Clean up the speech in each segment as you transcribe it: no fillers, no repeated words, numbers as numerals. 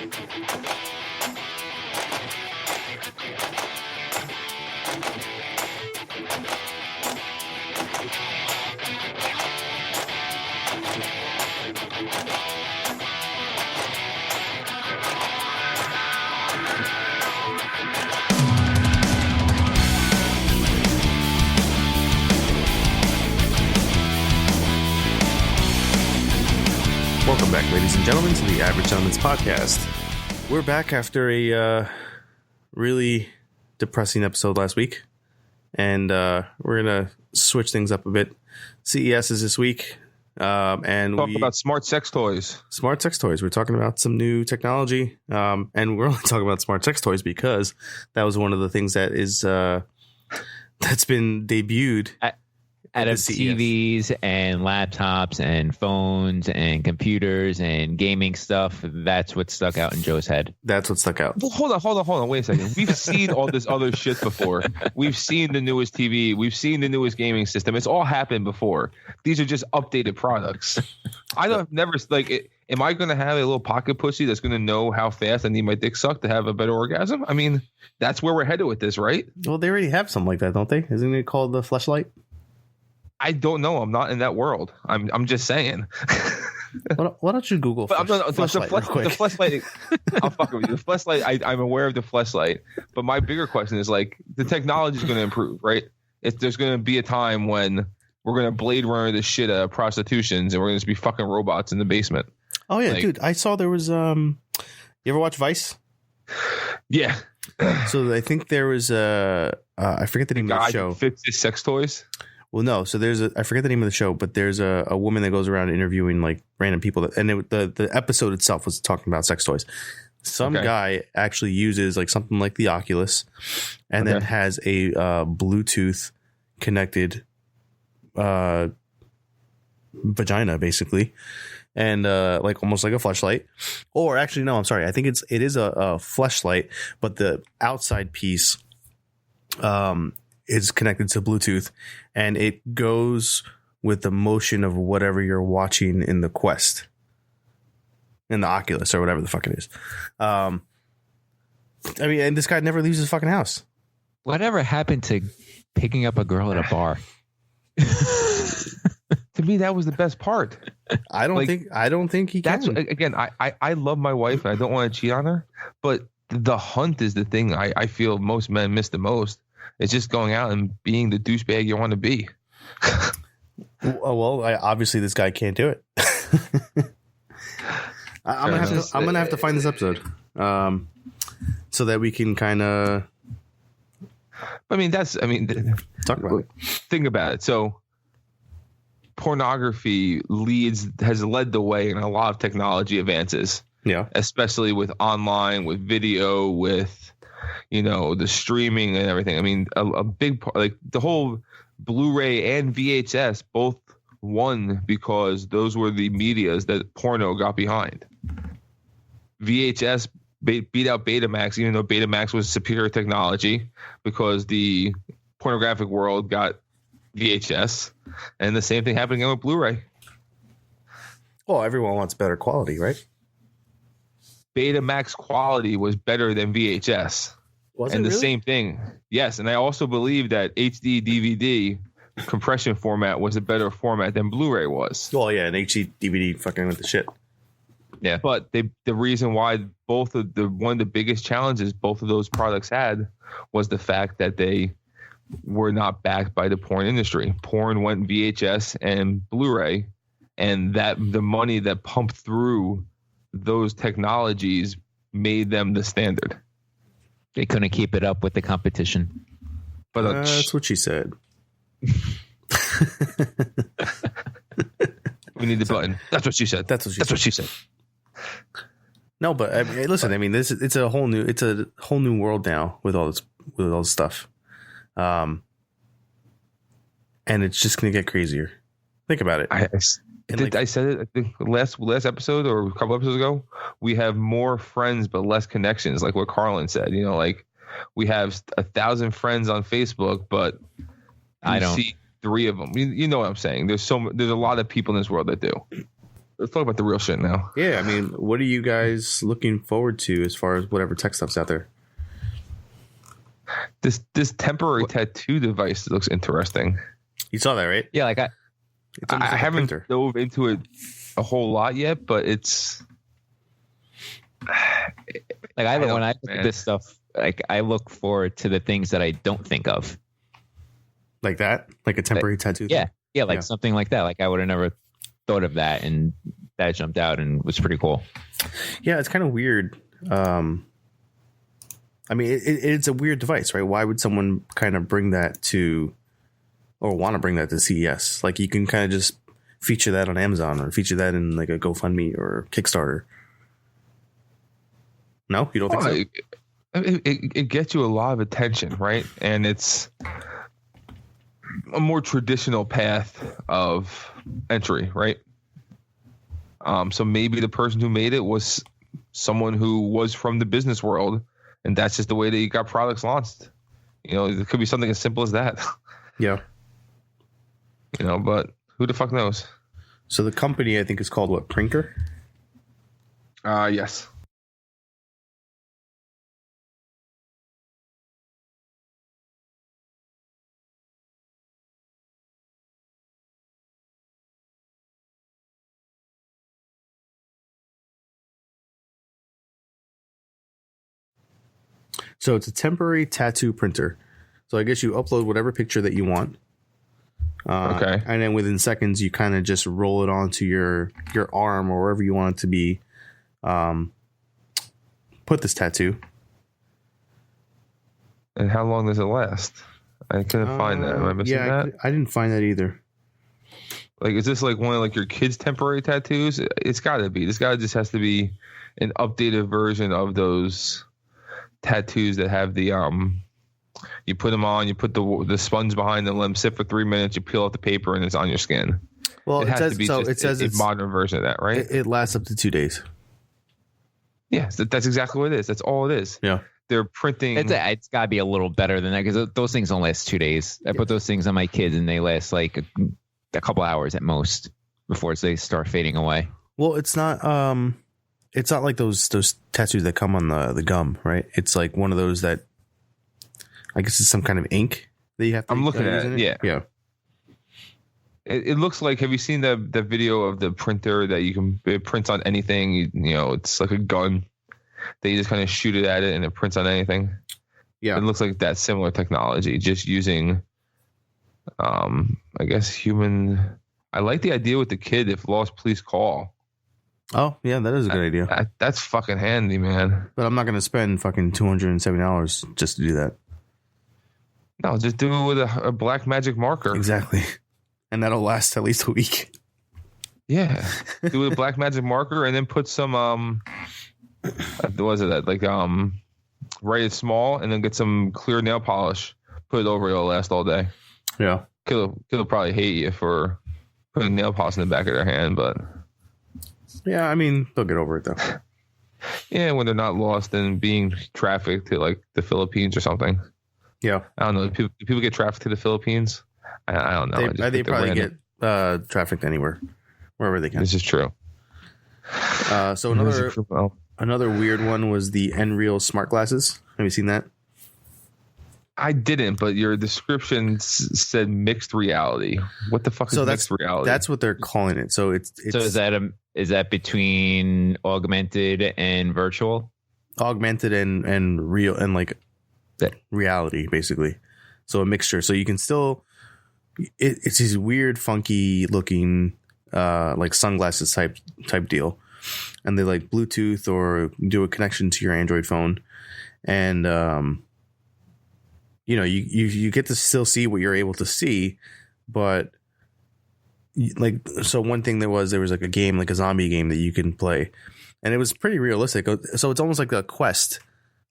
Welcome back, ladies and gentlemen, to the Average Gentleman's Podcast. We're back after a really depressing episode last week, and we're going to switch things up a bit. CES is this week, and talk about smart sex toys. Smart sex toys. We're talking about some new technology, and we're only talking about smart sex toys because that was one of the things that is that's been debuted out of TVs and laptops and phones and computers and gaming stuff. That's what stuck out in Joe's head. That's what stuck out. Well, hold on. Wait a second. We've seen all this other shit before. We've seen the newest TV. We've seen the newest gaming system. It's all happened before. These are just updated products. Am I going to have a little pocket pussy that's going to know how fast I need my dick sucked to have a better orgasm? I mean, that's where we're headed with this, right? Well, they already have something like that, don't they? Isn't it called the Fleshlight? I don't know. I'm not in that world. I'm just saying. Why don't you Google Fleshlight real quick? The Fleshlight, I'll fuck with you. The Fleshlight, I'm aware of the Fleshlight. But my bigger question is, like, the technology is going to improve, right? There's going to be a time when we're going to Blade Runner the shit out of prostitutions and we're going to just be fucking robots in the basement. Oh, yeah, dude. I saw there was... you ever watch Vice? Yeah. So I think there was I forget the name of the show. Fixes sex toys? Well, no. So I forget the name of the show, but there's a woman that goes around interviewing like random people, the episode itself was talking about sex toys. Some guy actually uses like something like the Oculus, and then has a Bluetooth connected vagina, basically, and like almost like a fleshlight. Or actually, no, I'm sorry. I think it is a fleshlight, but the outside piece is connected to Bluetooth, and it goes with the motion of whatever you're watching in the Quest, in the Oculus, or whatever the fuck it is. I mean, and this guy never leaves his fucking house. Whatever happened to picking up a girl at a bar? To me, that was the best part. I don't think he can. Again, I love my wife and I don't want to cheat on her, but the hunt is the thing I feel most men miss the most. It's just going out and being the douchebag you want to be. Well, obviously this guy can't do it. I'm gonna have to find this episode, so that we can kind of. Talk about it. Think about it. So, pornography has led the way in a lot of technology advances. Yeah, especially with online, with video, with the streaming and everything. I mean, a big part, like the whole Blu-ray and VHS both won because those were the medias that porno got behind. VHS beat out Betamax, even though Betamax was superior technology, because the pornographic world got VHS, and the same thing happened again with Blu-ray. Well, everyone wants better quality, right? Betamax quality was better than VHS. Was and it the really? Same thing. Yes. And I also believe that HD DVD compression format was a better format than Blu-ray was. Well, yeah, an HD DVD fucking with the shit. Yeah. But the reason why one of the biggest challenges both of those products had was the fact that they were not backed by the porn industry. Porn went VHS and Blu-ray, and that the money that pumped through those technologies made them the standard. They couldn't keep it up with the competition. But that's what she said. We need the button. That's what she said. That's what she said. No, but I mean, listen. I mean, it's a whole new world now with all this stuff, and it's just gonna get crazier. Think about it. I said it, I think last episode or a couple episodes ago. We have more friends but less connections, like what Carlin said. Like we have 1,000 friends on Facebook, but I don't see 3 of them. You know what I'm saying? There's a lot of people in this world that do. let's talk about the real shit now. Yeah, I mean, what are you guys looking forward to as far as whatever tech stuff's out there? This temporary tattoo device looks interesting. You saw that, right? Yeah, like I haven't dove into it a whole lot yet, but it's like when I look at this stuff, like I look forward to the things that I don't think of. Like that? Like a temporary tattoo? Yeah. Yeah, like something like that. Like I would have never thought of that, and that jumped out and was pretty cool. Yeah, it's kind of weird. I mean, it's a weird device, right? Why would someone kind of bring that to, or want to bring that to CES? Like you can kind of just feature that on Amazon or feature that in like a GoFundMe or Kickstarter. No, you don't think so? It gets you a lot of attention, right? And it's a more traditional path of entry, right? So maybe the person who made it was someone who was from the business world, and that's just the way that you got products launched. You know, it could be something as simple as that. Yeah. You know, but who the fuck knows? So the company, I think, is called what? Prinker? Yes. So it's a temporary tattoo printer. So I guess you upload whatever picture that you want. Okay. And then within seconds, you kind of just roll it onto your arm or wherever you want it to be. Put this tattoo. And how long does it last? I couldn't find that. Am I missing that? I didn't find that either. Like, is this like one of like your kids' temporary tattoos? It's got to be. This guy just has to be an updated version of those tattoos that have the you put them on, you put the sponge behind them, let them sit for 3 minutes, you peel off the paper, and it's on your skin. Well, it says it's a modern version of that, right? It lasts up to 2 days. Yeah, that's exactly what it is. That's all it is. Yeah. They're printing. It's got to be a little better than that because those things don't last 2 days. I put those things on my kids and they last like a couple hours at most before they start fading away. Well, it's not like those tattoos that come on the gum, right? It's like one of those that I guess it's some kind of ink that you have to. I'm looking at it. Yeah. Yeah. It looks like. Have you seen the video of the printer that it prints on anything? You know, it's like a gun that you just kind of shoot it at it and it prints on anything. Yeah. It looks like that similar technology, just using, I guess human. I like the idea with the kid. If lost, please call. Oh, yeah, that is a good idea. That's fucking handy, man. But I'm not going to spend fucking $270 just to do that. No, just do it with a black magic marker. Exactly. And that'll last at least a week. Yeah. Do it with a black magic marker and then put some, what was it? Like, write it small and then get some clear nail polish. Put it over it. It'll last all day. Yeah. Kid'll probably hate you for putting nail polish in the back of their hand, but. Yeah, I mean, they'll get over it though. Yeah, when they're not lost and being trafficked to like the Philippines or something. Yeah, I don't know. Do people get trafficked to the Philippines? I don't know. They probably get trafficked anywhere, wherever they can. This is true. So another weird one was the Nreal smart glasses. Have you seen that? I didn't, but your description said mixed reality. What the fuck is mixed reality? That's what they're calling it. So it's so is that between augmented and virtual? Augmented and real and like reality, basically. So a mixture. So you can still. It's these weird, funky looking, like sunglasses type deal, and they like Bluetooth or do a connection to your Android phone, and you know, you get to still see what you're able to see, but like, so one thing there was like a game, like a zombie game that you can play, and it was pretty realistic. So it's almost like a Quest,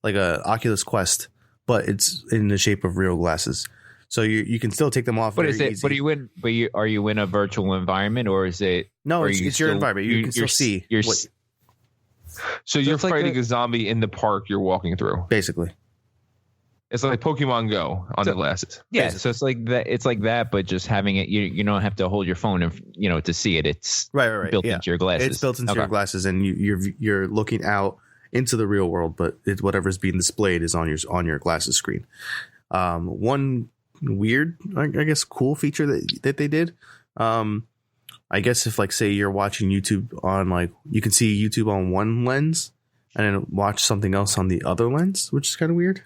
like a Oculus Quest, but it's in the shape of real glasses. So you can still take them off. But is it? Easy. Are you in a virtual environment or is it? No, it's your environment. You can still see. So you're fighting a zombie in the park you're walking through, basically. It's like Pokemon Go on the glasses. Yeah, Basically. so it's like that. It's like that, but just having it. You don't have to hold your phone and to see it. It's right. built into your glasses. It's built into your glasses, and you're looking out into the real world, but whatever's being displayed is on your glasses screen. One weird, I guess, cool feature that they did. I guess if like say you're watching YouTube on like you can see YouTube on one lens and then watch something else on the other lens, which is kind of weird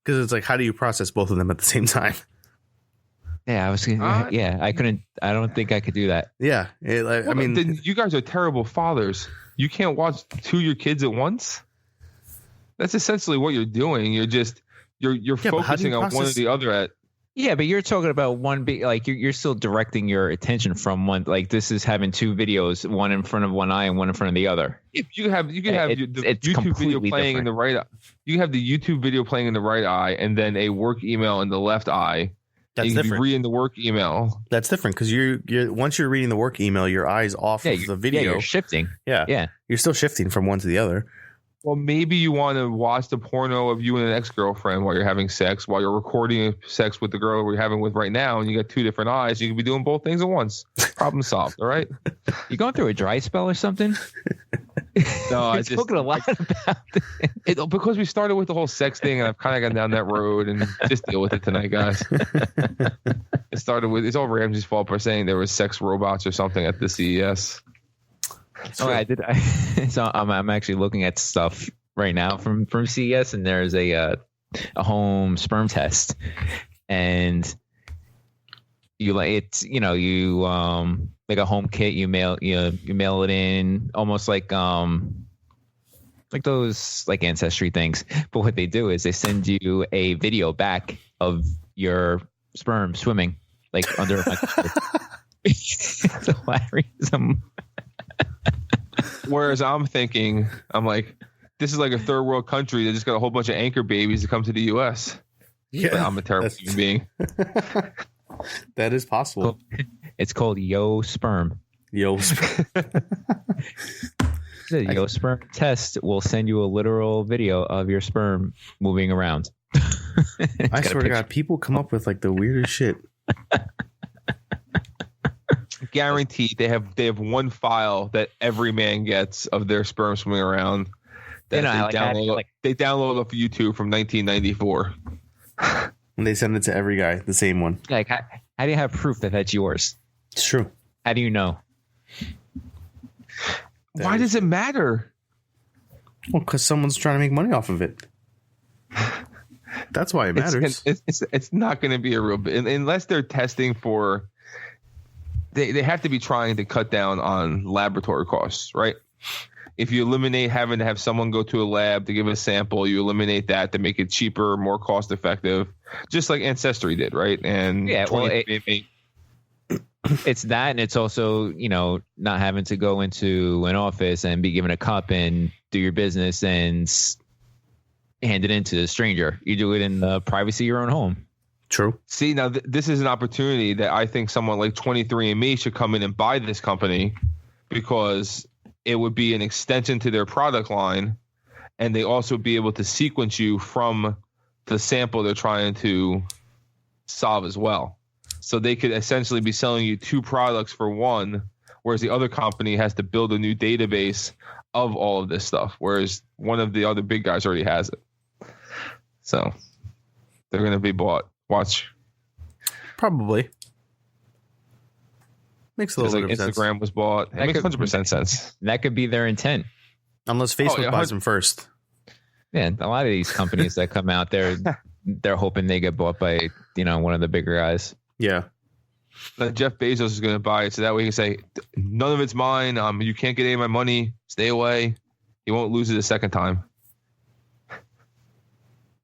because it's like how do you process both of them at the same time? Yeah, I couldn't. I don't think I could do that. Yeah, I mean, then you guys are terrible fathers. You can't watch two of your kids at once. That's essentially what you're doing. You're focusing on one or the other at. Yeah, but you're talking about one big, like you're still directing your attention from one. Like this is having two videos, one in front of one eye and one in front of the other. If you have the YouTube video playing in the right eye. You have the YouTube video playing in the right eye, and then a work email in the left eye. That's you different. Be reading the work email. That's different because you're once you're reading the work email, your eyes off of the video. Yeah, you're shifting. Yeah, you're still shifting from one to the other. Well, maybe you want to watch the porno of you and an ex-girlfriend while you're having sex, while you're recording sex with the girl we're having with right now, and you got two different eyes. You can be doing both things at once. Problem solved. All right. You going through a dry spell or something? No, I just spoken a lot about it because we started with the whole sex thing, and I've kind of gone down that road, and just deal with it tonight, guys. It started with it's all Ramsey's fault for saying there was sex robots or something at the CES. Oh, I did. So I'm actually looking at stuff right now from CES, and there's a home sperm test, and you like a home kit. You mail it in almost like those like Ancestry things. But what they do is they send you a video back of your sperm swimming like under a microscope. It's hilarious. Whereas I'm thinking, I'm like, this is like a third world country that just got a whole bunch of anchor babies to come to the U.S. Yeah, but I'm a terrible human being. That is possible. It's called Yo Sperm. Yo Sperm. The Yo Sperm test will send you a literal video of your sperm moving around. I swear to God, people come up with like the weirdest shit. Guaranteed, they have one file that every man gets of their sperm swimming around. That they download off YouTube from 1994. And they send it to every guy, the same one. Like, how do you have proof that that's yours? It's true. How do you know? Why does it matter? Well, because someone's trying to make money off of it. That's why it matters. It's not going to be a real unless they're testing for. They have to be trying to cut down on laboratory costs, right? If you eliminate having to have someone go to a lab to give a sample, you eliminate that to make it cheaper, more cost effective, just like Ancestry did, right? And yeah, well, it's that, and it's also not having to go into an office and be given a cup and do your business and hand it in to a stranger. You do it in the privacy of your own home. True. See, now this is an opportunity that I think someone like 23andMe should come in and buy this company because it would be an extension to their product line, and they also be able to sequence you from the sample they're trying to solve as well. So they could essentially be selling you two products for one, whereas the other company has to build a new database of all of this stuff, whereas one of the other big guys already has it. So they're going to be bought. Watch. Probably. Makes a little bit of sense. Instagram was bought. It makes 100% sense. That could be their intent. Unless Facebook buys them first. Yeah, a lot of these companies that come out there, they're hoping they get bought by, one of the bigger guys. Yeah. Jeff Bezos is going to buy it, so that way he can say, none of it's mine. You can't get any of my money. Stay away. He won't lose it a second time.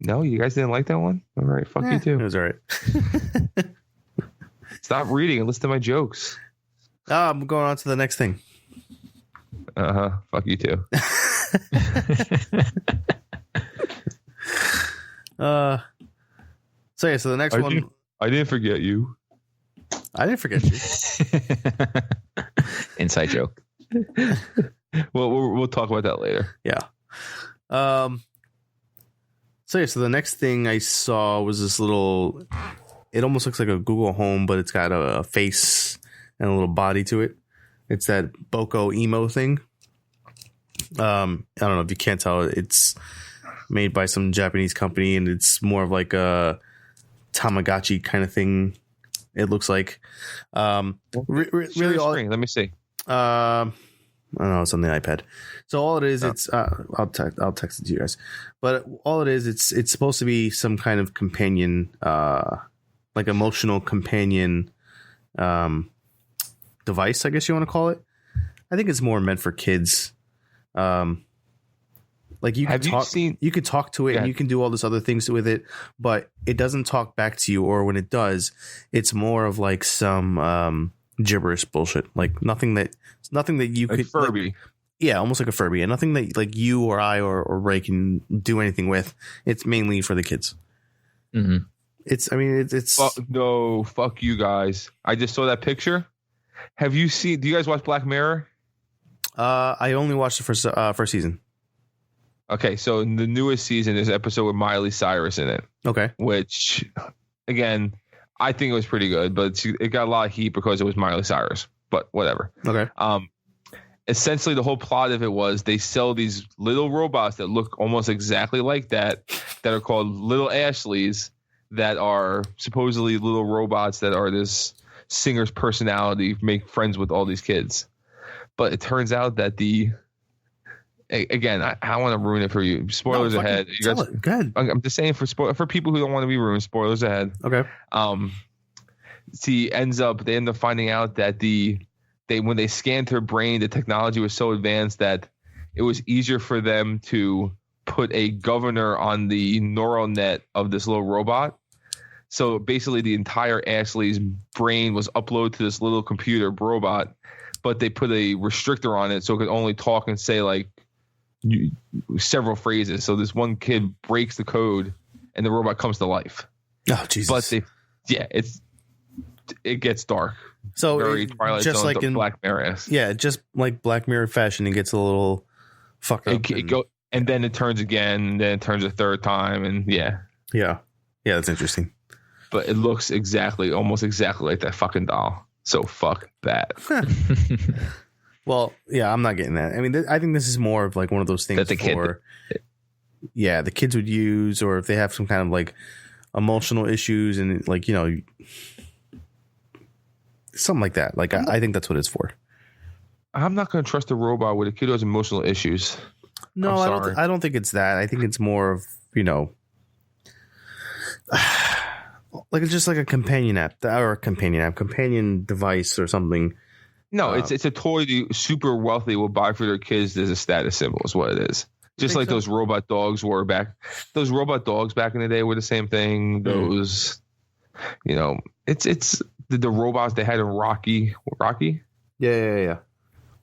No, you guys didn't like that one? All right, fuck you too. It was all right. Stop reading and listen to my jokes. I'm going on to the next thing. Fuck you too. So the next one. I didn't forget you. I didn't forget you. Inside joke. Well, we'll talk about that later. Yeah. So the next thing I saw was this little. It almost looks like a Google Home, but it's got a face and a little body to it. It's that Boko Emo thing. I don't know if you can't tell. It's made by some Japanese company, and it's more of like a Tamagotchi kind of thing. It looks like. Really, all. Let me see. I don't know. It's on the iPad. So all it is, it's. I'll text it to you guys. But all it is, it's supposed to be some kind of companion, like emotional companion, device. I guess you want to call it. I think it's more meant for kids. Like you can you could talk to it and you can do all this other things with it, but it doesn't talk back to you, or when it does, it's more of like some gibberish bullshit. Like nothing that you like could Furby. Like, yeah, almost like a Furby, and nothing that like you or I or Ray can do anything with. It's mainly for the kids. Mm-hmm. It's no, fuck you guys. I just saw that picture. Have you seen? Do you guys watch Black Mirror? I only watched the first season. Okay, so in the newest season, there's an episode with Miley Cyrus in it. Okay. Which, again, I think it was pretty good, but it got a lot of heat because it was Miley Cyrus. But whatever. Okay. Essentially, the whole plot of it was they sell these little robots that look almost exactly like that are called Little Ashleys, that are supposedly little robots that are this singer's personality, make friends with all these kids. But it turns out that again, I want to ruin it for you. Spoilers ahead. Go ahead. I'm just saying for people who don't want to be ruined. Spoilers ahead. Okay. They end up finding out that when they scanned her brain, the technology was so advanced that it was easier for them to put a governor on the neural net of this little robot. So basically, the entire Ashley's brain was uploaded to this little computer robot, but they put a restrictor on it so it could only talk and say like several phrases. So this one kid breaks the code and the robot comes to life. Oh Jesus! But it gets dark. So very Twilight just Zone, like in Black Mirror. Yeah, just like Black Mirror fashion, it gets a little fucked up. And then it turns again, and then it turns a third time, and yeah, that's interesting. But it looks almost exactly like that fucking doll. So fuck that. Well, yeah, I'm not getting that. I mean, I think this is more of like one of those things that the kids would use, or if they have some kind of like emotional issues and like, you know, something like that. Like, I think that's what it's for. I'm not going to trust a robot with a kid who has emotional issues. No, I don't think it's that. I think it's more of, you know, like it's just like a companion device or something. No, it's a toy the super wealthy will buy for their kids as a status symbol is what it is. Just like those robot dogs were back. Those robot dogs back in the day were the same thing. Those, you know, it's the robots they had in Rocky. Yeah.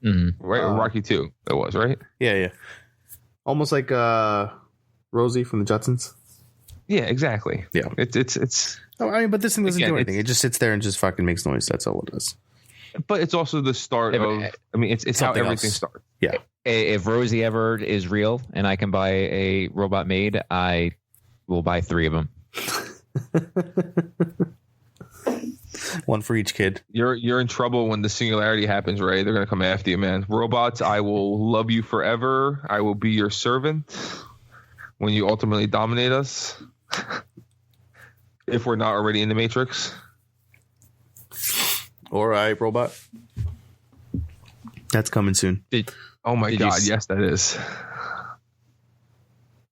Mm-hmm. Right, Rocky 2. It was right. Yeah. Almost like Rosie from the Jetsons. Yeah, exactly. Yeah, it's. Oh, I mean, but this thing doesn't do anything. It just sits there and just fucking makes noise. That's all it does. But it's also the start of. I mean, it's how everything starts. Yeah. If Rosie ever is real and I can buy a robot maid, I will buy 3 of them. One for each kid. You're in trouble when the singularity happens, Ray. They're gonna come after you, man. Robots, I will love you forever. I will be your servant when you ultimately dominate us. If we're not already in the Matrix. All right, robot. That's coming soon. Oh my God! Yes, that is.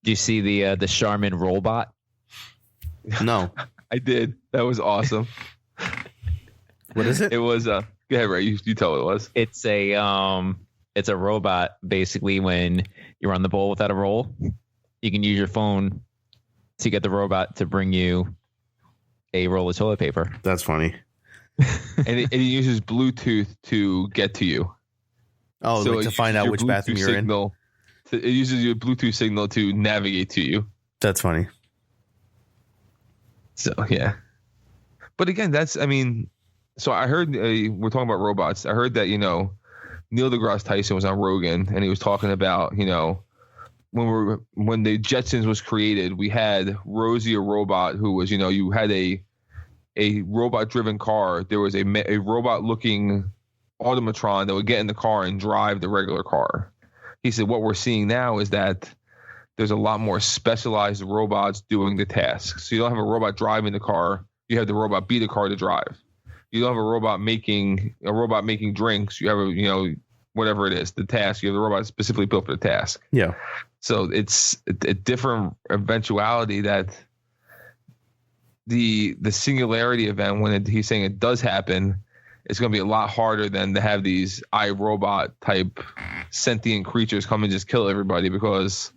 Do you see the Charmin robot? No, I did. That was awesome. What is it? It was go ahead, Ray. You tell what it was. It's a robot. Basically, when you're on the bowl without a roll, you can use your phone to get the robot to bring you a roll of toilet paper. That's funny. And it uses Bluetooth to get to you. Oh, so like to find out which Bluetooth bathroom you're in. It uses your Bluetooth signal to navigate to you. That's funny. So yeah, but again, so I heard we're talking about robots. I heard that Neil deGrasse Tyson was on Rogan and he was talking about when the Jetsons was created, we had Rosie, a robot who was, you had a robot driven car. There was a robot looking automatron that would get in the car and drive the regular car. He said what we're seeing now is that there's a lot more specialized robots doing the tasks. So you don't have a robot driving the car. You have the robot be the car to drive. You don't have a robot making drinks. You have whatever it is, the task. You have the robot specifically built for the task. Yeah. So it's a different eventuality that the singularity event, when he's saying it does happen, it's going to be a lot harder than to have these iRobot type sentient creatures come and just kill everybody, because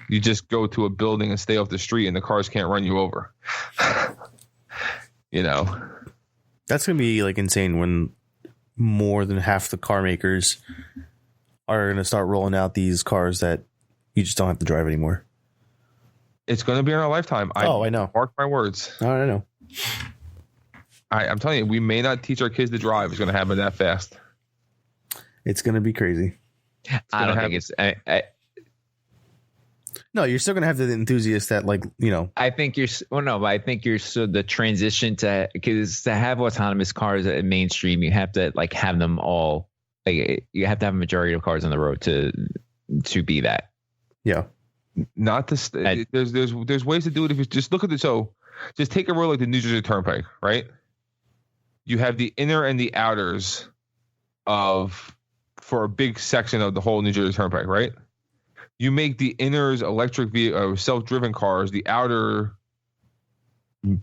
you just go to a building and stay off the street and the cars can't run you over. That's going to be like insane when more than half the car makers are going to start rolling out these cars that you just don't have to drive anymore. It's going to be in our lifetime. I know. Mark my words. I know. I'm telling you, we may not teach our kids to drive. It's going to happen that fast. It's going to be crazy. I don't think it's. No, you're still going to have the enthusiasts that I think you're. Well, no, but I think you're. So the transition because to have autonomous cars at mainstream, you have to have them all. You have to have a majority of cars on the road to be that. Yeah. Not to. There's ways to do it if you just look at the. So just take a road like the New Jersey Turnpike, right? You have the inner and the outers for a big section of the whole New Jersey Turnpike, right? You make the inners electric vehicle, self-driven cars, the outer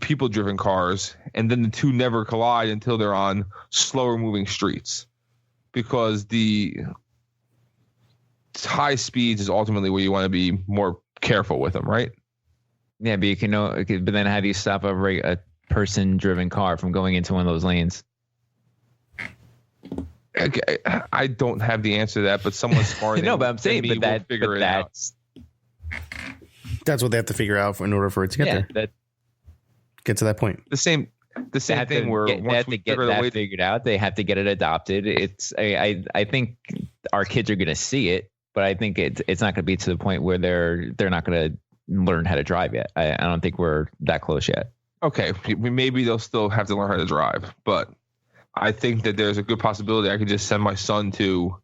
people-driven cars, and then the two never collide until they're on slower-moving streets, because the high speeds is ultimately where you want to be more careful with them, right? Yeah, but you can know. But then how do you stop a person-driven car from going into one of those lanes? Okay, I don't have the answer to that, but someone smart. No, but I'm saying, figure it out. That's what they have to figure out in order for it to get there. Get to that point. The same thing where they have to get that figured out. They have to get it adopted. I think our kids are going to see it, but I think it's not going to be to the point where they're not going to learn how to drive yet. I don't think we're that close yet. Okay, maybe they'll still have to learn how to drive, but I think that there's a good possibility I could just send my son to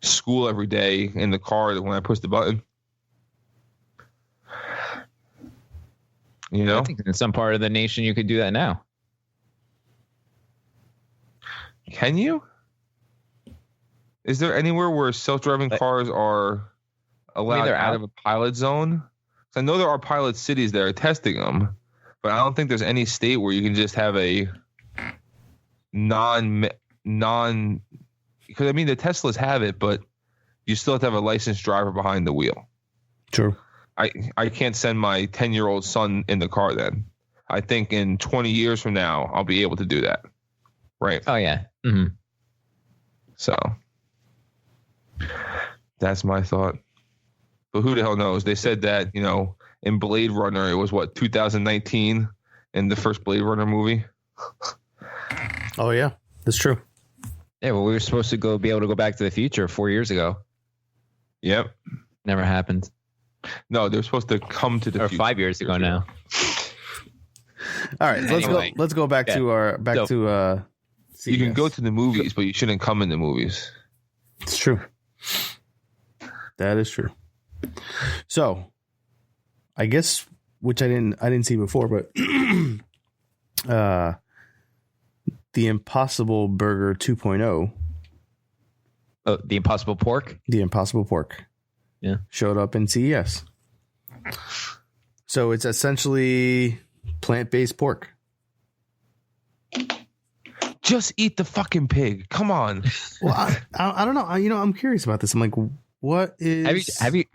school every day in the car when I push the button. I think in some part of the nation you could do that now. Can you? Is there anywhere where self-driving cars are allowed out of a pilot zone? I know there are pilot cities that are testing them, but I don't think there's any state where you can just have a non because the Teslas have it, but you still have to have a licensed driver behind the wheel. True. I can't send my 10-year-old son in the car then. I think in 20 years from now I'll be able to do that. Right. Oh yeah. Mm-hmm. So that's my thought. But who the hell knows? They said that, in Blade Runner it was 2019 in the first Blade Runner movie. Oh yeah, that's true. Yeah, well, we were supposed to be able to go back to the future 4 years ago. Yep, never happened. No, they're supposed to come to the future 5 years ago now. All right, let's go back to CES. You can go to the movies, but you shouldn't come in the movies. It's true. That is true. So, I guess which I didn't see before, but the Impossible Burger 2.0. Oh, the Impossible Pork? The Impossible Pork. Yeah. Showed up in CES. So it's essentially plant-based pork. Just eat the fucking pig. Come on. Well, I don't know. I'm curious about this. I'm like, what is... Have you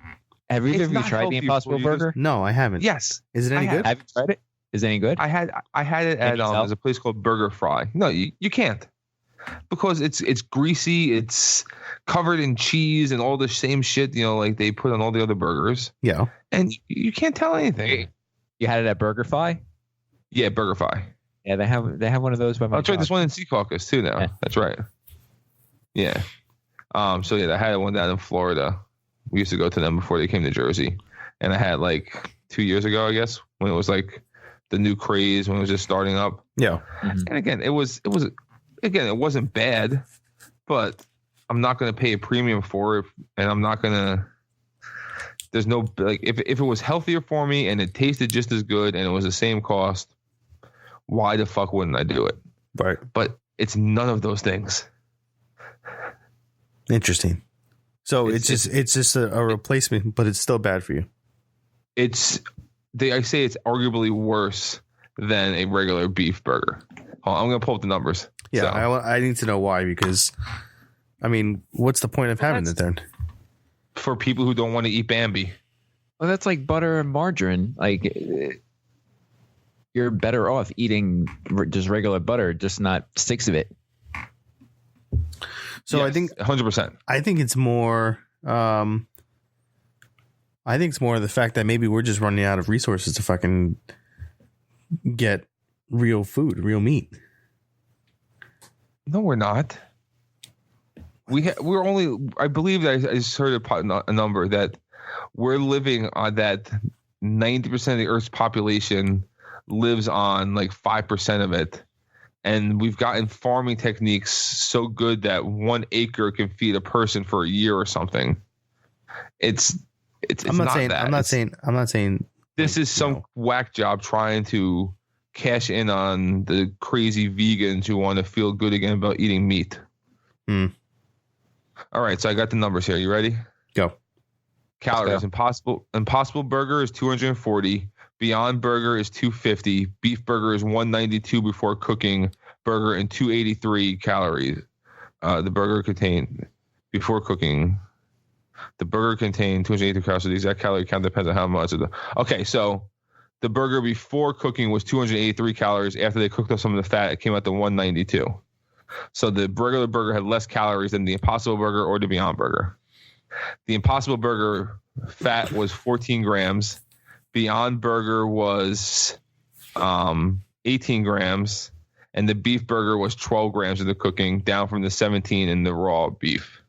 tried the Impossible Burger? No, I haven't. Yes. Is it any good? Have you tried it? Is it any good? I had it at there's a place called Burger Fry. No, you can't, because it's greasy. It's covered in cheese and all the same shit. Like they put on all the other burgers. Yeah, and you can't tell anything. You had it at Burger Fry? Yeah, Burger Fry. Yeah, they have one of those by my. I'll try this one in Secaucus too now. Yeah. That's right. Yeah. So yeah, I had one down in Florida. We used to go to them before they came to Jersey, and I had like 2 years ago, I guess, when it was like the new craze when it was just starting up. Yeah. Mm-hmm. And again, it wasn't bad, but I'm not going to pay a premium for it, and I'm not going to. There's no like if it was healthier for me and it tasted just as good and it was the same cost, why the fuck wouldn't I do it? Right. But it's none of those things. Interesting. So it's just a replacement, but it's still bad for you. I say it's arguably worse than a regular beef burger. I'm going to pull up the numbers. Yeah, so. I need to know why, because, I mean, what's the point of having it then? For people who don't want to eat Bambi. Well, that's like butter and margarine. Like, you're better off eating just regular butter, just not sticks of it. So yes, I think 100%. I think it's more. I think it's more the fact that maybe we're just running out of resources to fucking get real food, real meat. No, we're not. We're only. I believe that I just heard a number that we're living on that 90% of the Earth's population lives on like 5% of it. And we've gotten farming techniques so good that 1 acre can feed a person for a year or something. It's I'm not saying. that. I'm not saying this is some whack job trying to cash in on the crazy vegans who want to feel good again about eating meat. All right, so I got the numbers here. You ready? Go. Calories. Impossible Burger is 240. Beyond Burger is 250. Beef Burger is 192 before cooking. Burger and 283 calories. The burger contained before cooking. The burger contained 283 calories. So the exact calorie count depends on how much of the. Okay, so the burger before cooking was 283 calories. After they cooked up some of the fat, it came out to 192. So the regular burger had less calories than the Impossible Burger or the Beyond Burger. The Impossible Burger fat was 14 grams. Beyond Burger was 18 grams. And the Beef Burger was 12 grams of the cooking, down from the 17 in the raw beef.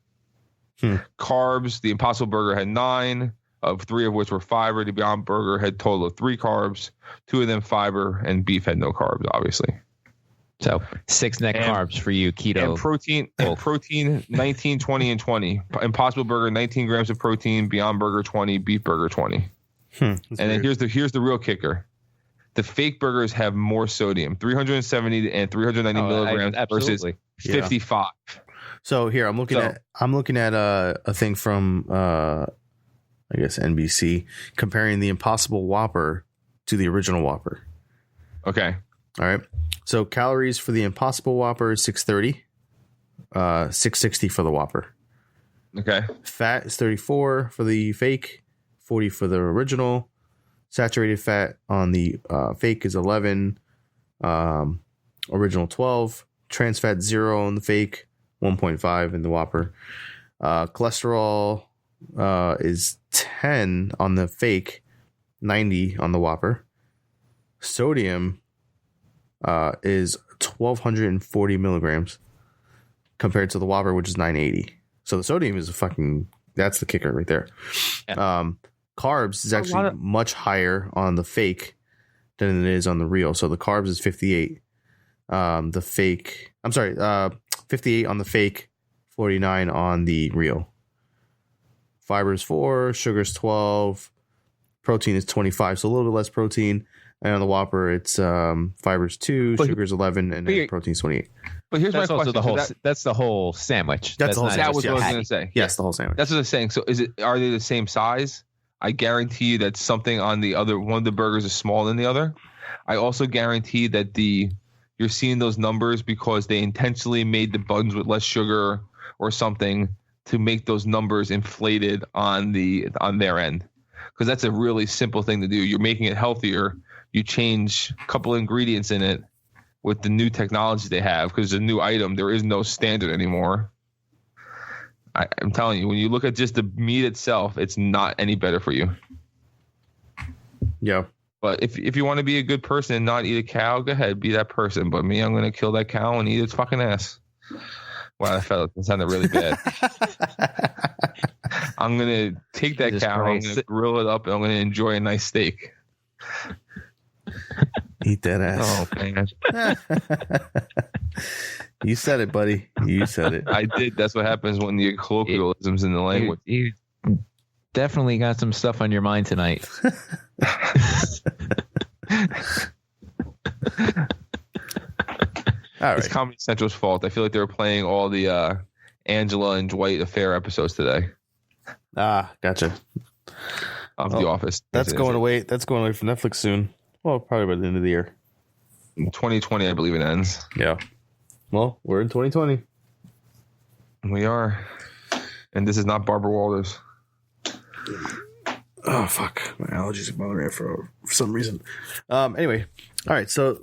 Carbs, the Impossible Burger had 9, of 3 of which were fiber. The Beyond Burger had a total of 3 carbs, 2 of them fiber, and beef had no carbs, obviously. So 6 net carbs for you, keto. And protein 19, 20, and 20. Impossible Burger, 19 grams of protein. Beyond Burger, 20. Beef Burger, 20. And then here's the real kicker. The fake burgers have more sodium, 370 and 390 milligrams versus 55. So here I'm looking at a thing from I guess NBC comparing the Impossible Whopper to the original Whopper. Okay. All right. So calories for the Impossible Whopper is 630, 660 for the Whopper. Okay. Fat is 34 for the fake, 40 for the original. Saturated fat on the fake is 11, original 12. Trans fat 0 on the fake, 1.5 in the Whopper. Cholesterol is 10 on the fake, 90 on the Whopper. Sodium is 1,240 milligrams compared to the Whopper, which is 980. So the sodium is that's the kicker right there. Yeah. Carbs is actually much higher on the fake than it is on the real. So the carbs is 58. 58 on the fake, 49 on the real. Fiber is 4, sugar is 12, protein is 25, so a little bit less protein. And on the Whopper, it's fiber is 2, sugar is 11, and then protein is 28. But here's my question: that's the whole sandwich. That's the whole sandwich. That was what I was going to say. Yes, the whole sandwich. That's what I was saying. So are they the same size? I guarantee you that something on the other one of the burgers is smaller than the other. I also guarantee that you're seeing those numbers because they intentionally made the buns with less sugar or something to make those numbers inflated on their end. Because that's a really simple thing to do. You're making it healthier. You change a couple ingredients in it with the new technology they have because it's a new item. There is no standard anymore. I'm telling you, when you look at just the meat itself, it's not any better for you. Yeah. But if you want to be a good person and not eat a cow, go ahead, be that person. But me, I'm going to kill that cow and eat its fucking ass. Wow, that sounded really bad. I'm gonna take that cow. I'm gonna grill it up, and I'm gonna enjoy a nice steak. Eat that ass. Oh man. You said it, buddy. You said it. I did. That's what happens when you get colloquialisms in the language. You definitely got some stuff on your mind tonight. All right. It's Comedy Central's fault. I feel like they were playing all the Angela and Dwight Affair episodes today. Ah, gotcha. Of The Office. That's going away. That's going away from Netflix soon. Well, probably by the end of the year. 2020, I believe it ends. Yeah. Well, we're in 2020. We are. And this is not Barbara Walters. Oh, fuck. My allergies are bothering me for some reason. Anyway. All right. So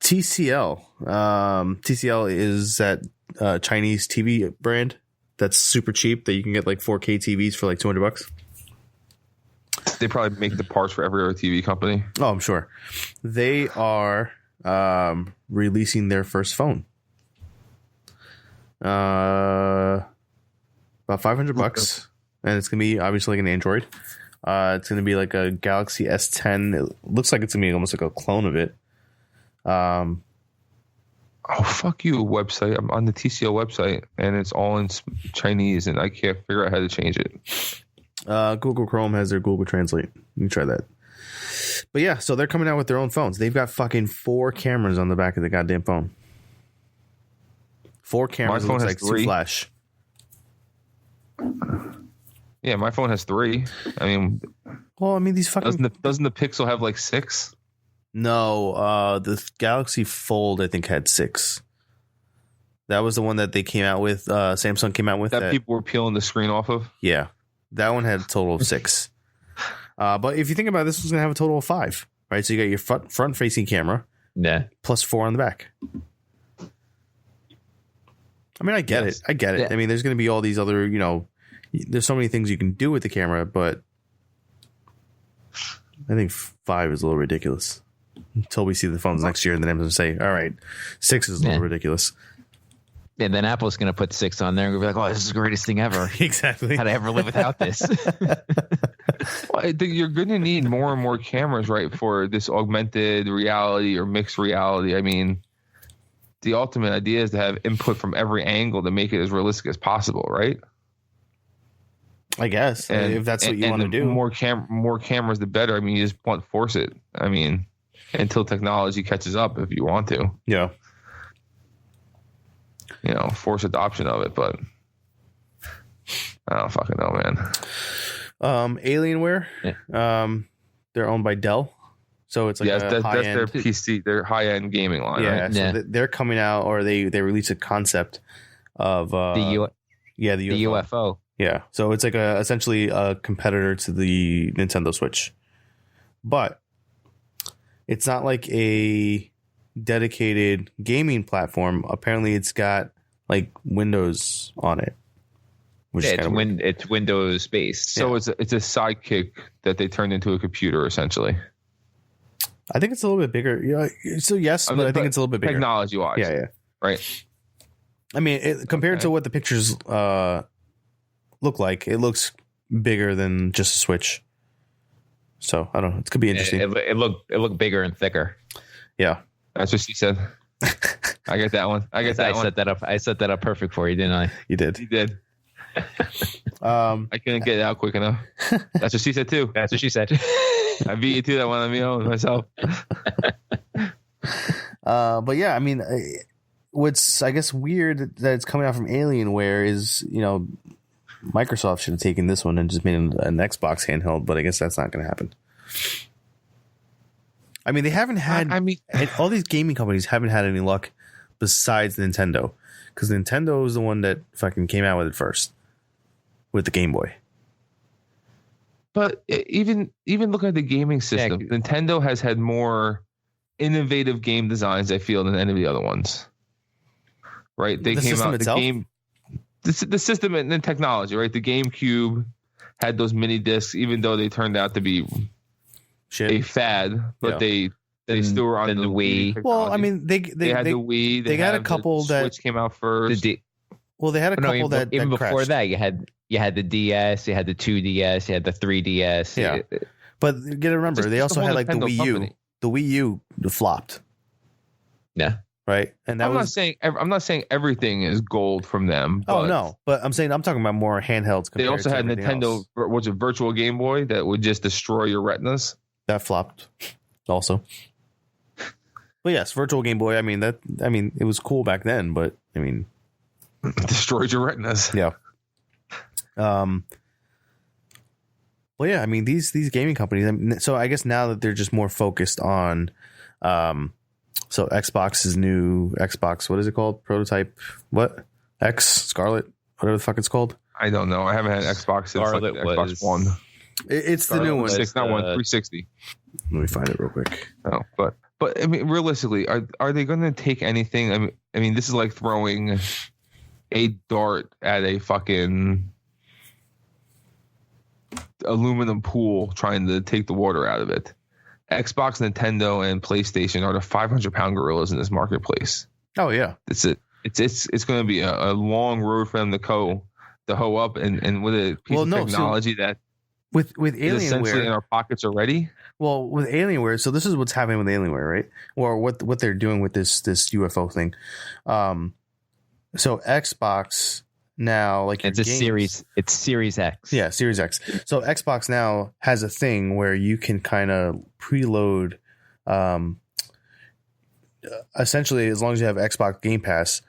TCL. TCL is that Chinese TV brand that's super cheap that you can get like 4K TVs for like $200. They probably make the parts for every other TV company. Oh, I'm sure. They are releasing their first phone. About $500, and it's gonna be obviously like an Android. It's gonna be like a Galaxy S10. It looks like it's gonna be almost like a clone of it. Oh, fuck you, website. I'm on the TCL website, and it's all in Chinese, and I can't figure out how to change it. Google Chrome has their Google Translate. You can try that. But yeah, so they're coming out with their own phones. They've got fucking 4 cameras on the back of the goddamn phone. 4 cameras. My phone looks has like 3. flash. Yeah, my phone has 3. I mean, well, I mean these fucking doesn't the Pixel have like 6? No, the Galaxy Fold I think had 6. That was the one that they came out with. Samsung came out with that people were peeling the screen off of. Yeah, that one had a total of 6. But if you think about it, this one's gonna have a total of 5, right? So you got your front facing camera, plus 4 on the back. I mean, I get it. I get it. Yeah. I mean, there's going to be all these other, there's so many things you can do with the camera, but I think 5 is a little ridiculous until we see the phones next year. And then I'm going to say, all right, 6 is a little ridiculous. And then Apple's going to put 6 on there and be like, oh, this is the greatest thing ever. Exactly. How'd I ever live without this? Well, I think you're going to need more and more cameras, right, for this augmented reality or mixed reality. I mean, the ultimate idea is to have input from every angle to make it as realistic as possible, right? I guess. And, if that's what you want to do. More cameras, the better. I mean, you just blunt force it. I mean, until technology catches up if you want to. Yeah. Force adoption of it, but I don't fucking know, man. Alienware. Yeah. They're owned by Dell. So it's like that's their PC, their high-end gaming line. Yeah, right? So they're coming out, or they released a concept of the UFO. Yeah, so it's like essentially a competitor to the Nintendo Switch, but it's not like a dedicated gaming platform. Apparently, it's got like Windows on it. Which is it's Windows based. So it's a sidekick that they turned into a computer essentially. I think it's a little bit bigger. Yeah, so yes, but I think it's a little bit bigger. Technology-wise. Yeah. Right. I mean, compared to what the pictures look like, it looks bigger than just a Switch. So, I don't know. It could be interesting. It looked bigger and thicker. Yeah. That's what she said. I get that one. I set that up. I set that up perfect for you, didn't I? You did. You did. I couldn't get it out quick enough. That's what she said, too. That's what she said. I beat you to that one on me own myself. But yeah, I mean, what's I guess weird that it's coming out from Alienware is Microsoft should have taken this one and just made an Xbox handheld, but I guess that's not going to happen. I mean, they haven't had. I mean, all these gaming companies haven't had any luck besides Nintendo, because Nintendo is the one that fucking came out with it first with the Game Boy. But even looking at the gaming system, Nintendo has had more innovative game designs, I feel, than any of the other ones. Right? They came out the game, the system and the technology. Right? The GameCube had those mini discs, even though they turned out to be a fad, but they still were on the Wii. Well, I mean, they had the Wii. They got a couple the Switch came out first. Well, they had a couple that even that before crashed. that, you had the DS, you had the 2DS, you had the 3DS. Yeah. But you got to remember, they also had like the Wii U. company. The Wii U flopped. Yeah. Right. And I'm not saying everything is gold from them. Oh no, but I'm talking about more handhelds. They also had Nintendo. Was it Virtual Game Boy that would just destroy your retinas? That flopped. Also. But yes, Virtual Game Boy. I mean, it was cool back then, but I mean, destroyed your retinas. Yeah. Well, yeah. I mean, these gaming companies. So I guess now that they're just more focused on, so Xbox's new Xbox. What is it called? Prototype. What? X Scarlet. Whatever the fuck it's called. I don't know. I haven't had Xbox since like Xbox One. It's Scarlet, the new one. Not one. 360. Let me find it real quick. Oh, but I mean, realistically, are they going to take anything? I mean, this is like throwing a dart at a fucking aluminum pool, trying to take the water out of it. Xbox, Nintendo, and PlayStation are the 500-pound gorillas in this marketplace. Oh yeah, it's going to be a long road for them to hoe up, and with a piece of technology that with Alienware essentially in our pockets already. Well, with Alienware, so this is what's happening with Alienware, right? Or what they're doing with this UFO thing. So Xbox now, like it's it's Series X. Yeah, Series X. So Xbox now has a thing where you can kind of preload, essentially, as long as you have Xbox Game Pass,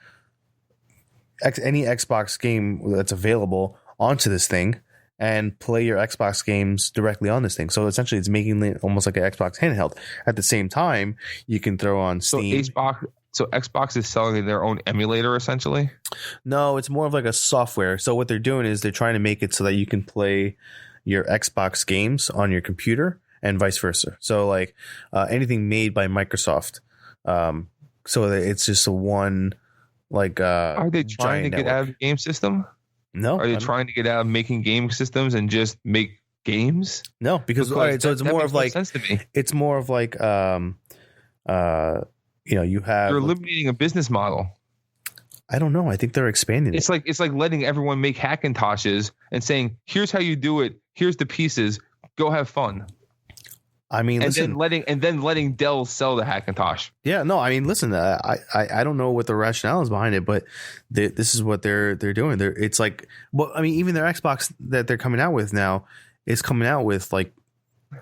any Xbox game that's available onto this thing, and play your Xbox games directly on this thing. So essentially, it's making it almost like an Xbox handheld. At the same time, you can throw on Steam. So Xbox is selling their own emulator, essentially? No, it's more of like a software. So what they're doing is they're trying to make it so that you can play your Xbox games on your computer and vice versa. So like anything made by Microsoft. So that it's just a one like are they trying to get out of the game system? No. Are they trying to get out of making game systems and just make games? No, because all right, so it's more of like sense to me. It's more of like you're eliminating a business model. I don't know. I think they're expanding it. It's like letting everyone make Hackintoshes and saying, "Here's how you do it. Here's the pieces. Go have fun." I mean, then letting Dell sell the Hackintosh. Yeah, no. I mean, listen. I don't know what the rationale is behind it, but this is what they're doing. It's like, well, I mean, even their Xbox that they're coming out with now is coming out with like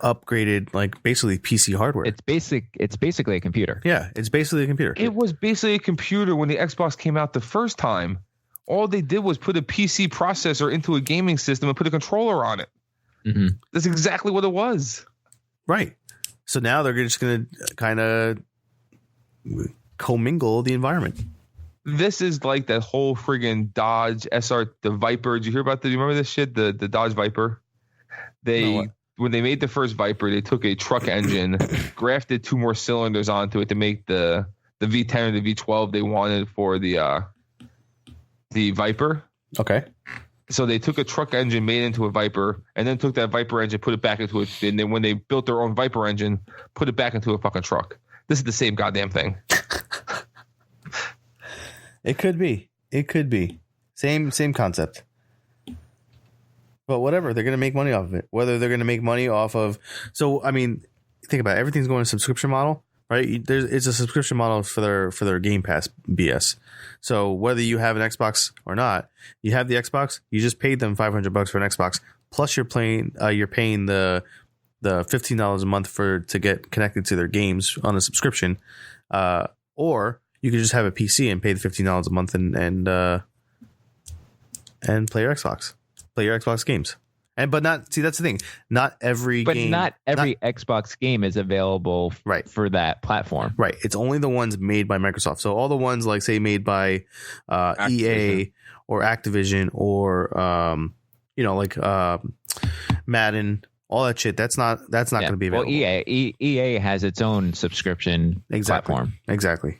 upgraded, like basically PC hardware. It's basically a computer. Yeah, it's basically a computer. It was basically a computer when the Xbox came out the first time. All they did was put a PC processor into a gaming system and put a controller on it. Mm-hmm. That's exactly what it was. Right. So now they're just going to kind of commingle the environment. This is like that whole friggin' Dodge SR, the Viper. Did you hear about do you remember this shit? The Dodge Viper? When they made the first Viper, they took a truck engine, grafted 2 more cylinders onto it to make the V10 or the V12 they wanted for the Viper. Okay. So they took a truck engine made into a Viper, and then took that Viper engine, put it back into it, and then when they built their own Viper engine, put it back into a fucking truck. This is the same goddamn thing. It could be. Same concept. But whatever, they're going to make money off of it. Whether they're going to make money off of... So, I mean, think about it. Everything's going to subscription model, right? It's a subscription model for their Game Pass BS. So whether you have an Xbox or not, you have the Xbox, you just paid them $500 for an Xbox, plus you're paying the $15 a month to get connected to their games on a subscription. Or you could just have a PC and pay the $15 a month and play your Xbox. Play your Xbox games. But that's the thing. Not every Xbox game is available for that platform. Right. It's only the ones made by Microsoft. So all the ones like say made by EA or Activision or Madden, all that shit. That's not going to be available. Well, EA has its own subscription platform. Exactly.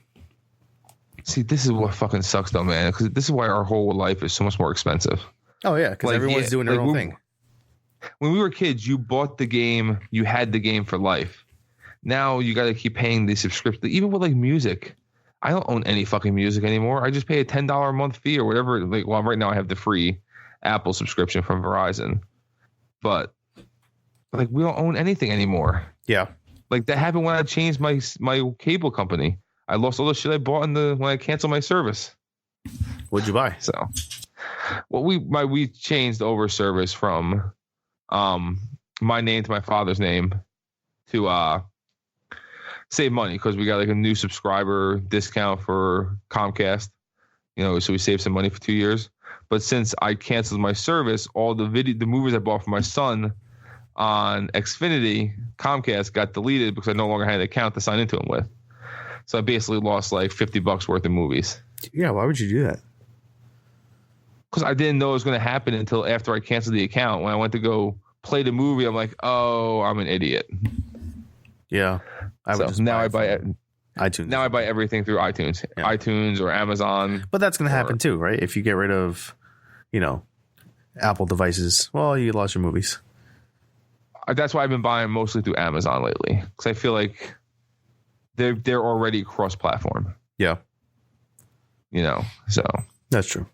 See, this is what fucking sucks though, man. Because this is why our whole life is so much more expensive. Oh yeah, because everyone's doing their own thing. When we were kids, you bought the game, you had the game for life. Now you got to keep paying the subscription, even with like music. I don't own any fucking music anymore. I just pay a $10 a month fee or whatever. Like, well, right now I have the free Apple subscription from Verizon, but like we don't own anything anymore. Yeah. Like that happened when I changed my cable company. I lost all the shit I bought when I canceled my service. What'd you buy? So, well, we changed over service from my name to my father's name to save money because we got like a new subscriber discount for Comcast. So we saved some money for 2 years. But since I canceled my service, all the movies I bought for my son on Xfinity, Comcast got deleted because I no longer had an account to sign into them with. So I basically lost like $50 worth of movies. Yeah, why would you do that? Because I didn't know it was going to happen until after I canceled the account. When I went to go play the movie, I'm like, oh, I'm an idiot. Yeah. I buy iTunes. Now I buy everything through iTunes. Yeah. iTunes or Amazon. But that's going to happen too, right? If you get rid of, Apple devices, well, you lost your movies. That's why I've been buying mostly through Amazon lately. Because I feel like they're already cross-platform. Yeah. So. That's true.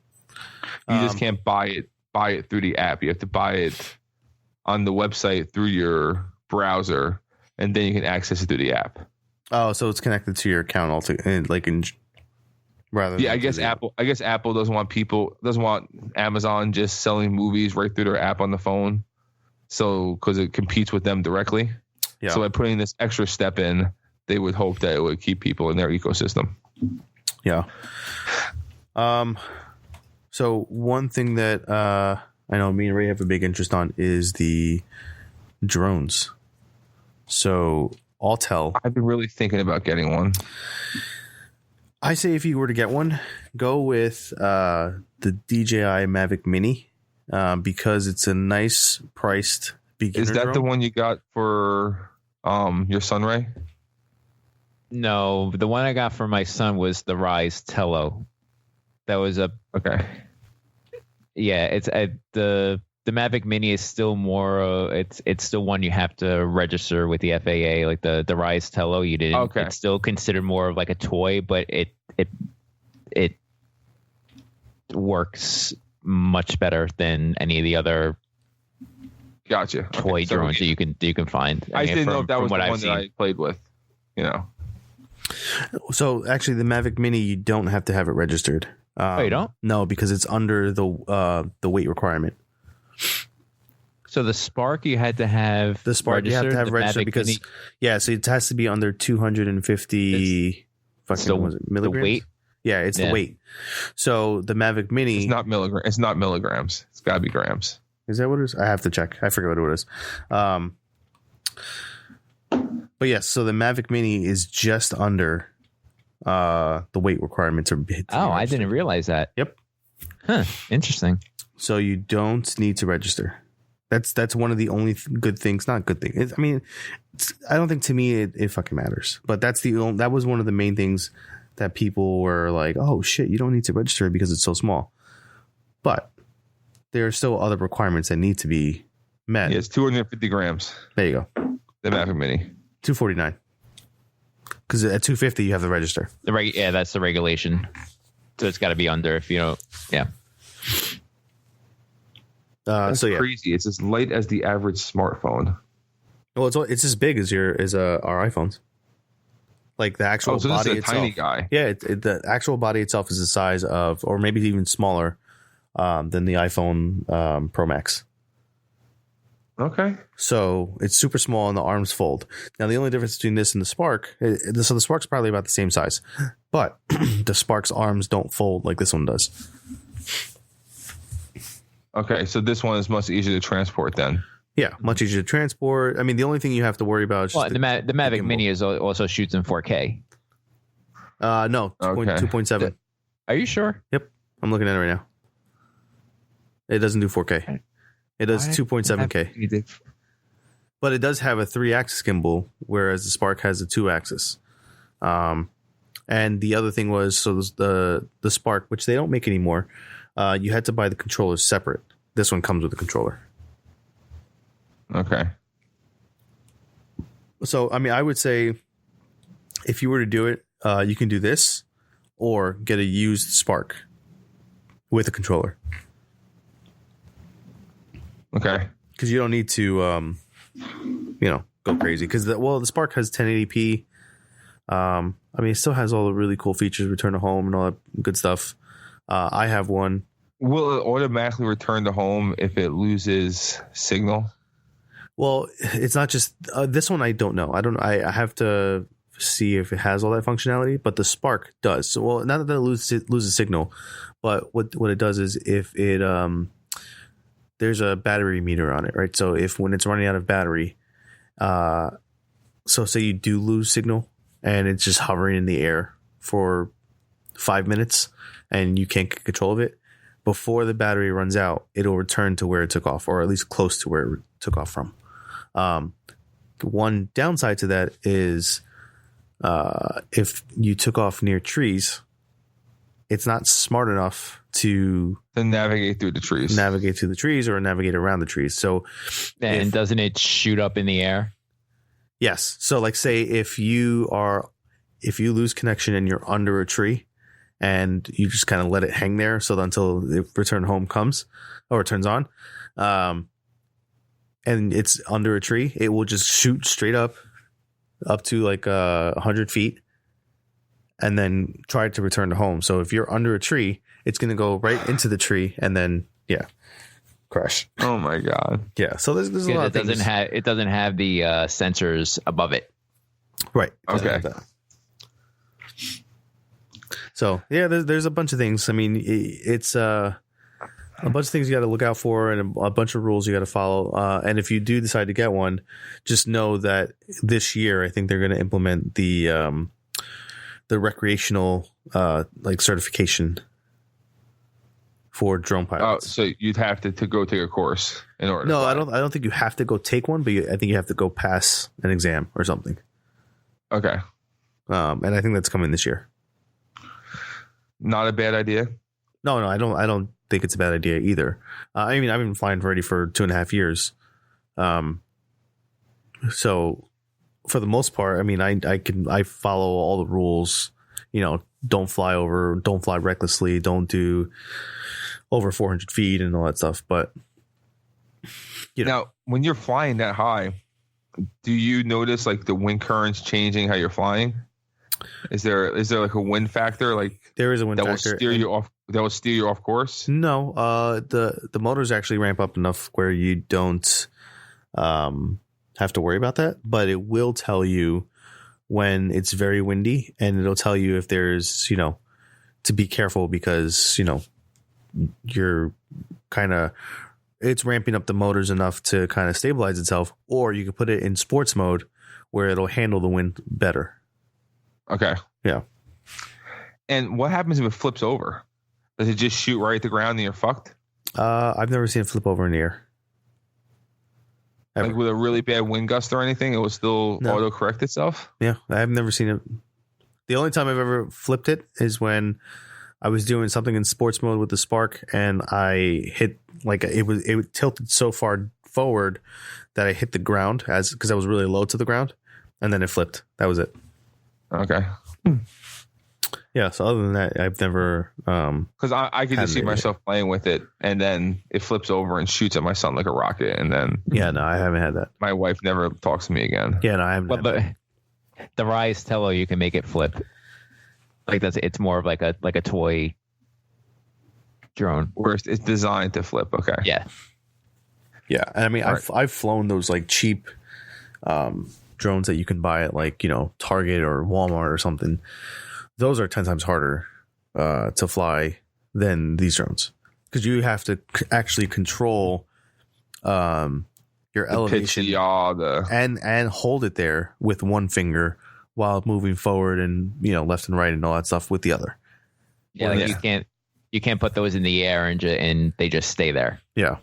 You just can't buy it through the app. You have to buy it on the website through your browser, and then you can access it through the app. Oh, so it's connected to your account rather. Yeah, I guess Apple doesn't want Amazon just selling movies right through their app on the phone. So because it competes with them directly. Yeah. So by putting this extra step in, they would hope that it would keep people in their ecosystem. Yeah. So one thing that I know me and Ray have a big interest on is the drones. So Autel. I've been really thinking about getting one. I say if you were to get one, go with the DJI Mavic Mini because it's a nice priced beginner Is that drone. the one you got for your son, Ray? No, the one I got for my son was the Rise Tello. That was okay. Yeah, it's the Mavic Mini is still more. It's still one you have to register with the FAA. Like the Rise Tello, you didn't. Okay. It's still considered more of like a toy, but it works much better than any of the other. Gotcha. Toy drones that you can find. I didn't know if that was the one that I played with. So actually, the Mavic Mini, you don't have to have it registered. Oh, you don't? No, because it's under the weight requirement. So the Spark you had to have the Spark registered, you have to have registered because Mini? So it has to be under 250 milligrams. The weight. Yeah, it's the weight. So the Mavic Mini, it's not milligrams. It's got to be grams. Is that what it is? I have to check. I forget what it is. But yes, so the Mavic Mini is just under the weight requirements. I didn't realize that. Yep. Huh. Interesting. So you don't need to register. That's one of the only good things. Not good thing. I don't think to me it fucking matters. But that was one of the main things that people were like, oh shit, you don't need to register because it's so small. But there are still other requirements that need to be met. Yeah, it's 250 grams. There you go. The Mavic Mini. 249. Because at 250 you have to register. That's the regulation. So it's got to be under if you don't. Yeah. That's crazy. It's as light as the average smartphone. Well, it's as big as our iPhones. Like the actual so body this is a itself. Tiny guy. Yeah, the actual body itself is the size of, or maybe even smaller than the iPhone Pro Max. Okay. So it's super small and the arms fold. Now the only difference between this and the Spark, so the Spark's probably about the same size, but the Spark's arms don't fold like this one does. Okay, so this one is much easier to transport then. Yeah, much easier to transport. I mean, the only thing you have to worry about is just the Mavic Mini also shoots in 4K. No, 2.7. Are you sure? Yep, I'm looking at it right now. It doesn't do 4K. It does 2.7K. But it does have a 3-axis gimbal, whereas the Spark has a 2-axis. And the other thing was, so the Spark, which they don't make anymore, you had to buy the controllers separate. This one comes with a controller. Okay. So, I mean, I would say if you were to do it, you can do this. or get a used Spark with a controller. Okay. Because you don't need to, go crazy. Because the Spark has 1080p. It still has all the really cool features, return to home and all that good stuff. I have one. Will it automatically return to home if it loses signal? Well, it's not just this one. I don't know. I have to see if it has all that functionality, but the Spark does. So, well, not that it loses signal, but what it does is if it there's a battery meter on it, right? So when it's running out of battery, so say you do lose signal and it's just hovering in the air for 5 minutes and you can't get control of it, before the battery runs out, it'll return to where it took off, or at least close to where it took off from. One downside to that is if you took off near trees, it's not smart enough to navigate through the trees, or navigate around the trees. So, and doesn't it shoot up in the air? Yes. So like say if you lose connection and you're under a tree and you just kind of let it hang there until the return home comes or it turns on, and it's under a tree, it will just shoot straight up to like 100 feet and then try to return to home. So if you're under a tree, it's going to go right into the tree and then, crash. Oh my God. Yeah. So there's a lot of things. It doesn't have the sensors above it. Right. Okay. So there's a bunch of things. I mean, it's a bunch of things you got to look out for, and a bunch of rules you got to follow. And if you do decide to get one, just know that this year I think they're going to implement the recreational certification for drone pilots. Oh, so you'd have to go take a course in order. No, I don't think you have to go take one, but I think you have to go pass an exam or something. Okay. And I think that's coming this year. Not a bad idea. No, I don't think it's a bad idea either. I've been flying already for 2.5 years. So for the most part, I follow all the rules. Don't fly recklessly, don't do over 400 feet and all that stuff. But now, when you're flying that high, do you notice like the wind currents changing how you're flying? Is there like a wind factor? Like there is a wind factor that will steer you off course? No, the motors actually ramp up enough where you don't have to worry about that, but it will tell you when it's very windy, and it'll tell you if there's, to be careful because, you're it's ramping up the motors enough to kind of stabilize itself, or you can put it in sports mode where it'll handle the wind better. Okay. Yeah. And what happens if it flips over? Does it just shoot right at the ground and you're fucked? I've never seen it flip over in the air. Like with a really bad wind gust or anything, it will still auto-correct itself? Yeah, I've never seen it. The only time I've ever flipped it is when I was doing something in sports mode with the Spark, and I hit it tilted so far forward that I hit the ground because I was really low to the ground, and then it flipped. That was it. Okay. Yeah. So other than that, I've never. Because I could just see myself playing with it, and then it flips over and shoots at my son like a rocket, and then. Yeah, no, I haven't had that. My wife never talks to me again. Yeah, no, I haven't. But the Rise Tello, you can make it flip. Like it's more of like a toy drone. Where it's designed to flip. Okay. Yeah. Yeah, and I've flown those like cheap drones that you can buy at Target or Walmart or something. Those are 10 times harder to fly than these drones, because you have to actually control your elevation and hold it there with one finger while moving forward and left and right and all that stuff with the other. Yeah, you can't put those in the air and they just stay there. Yeah.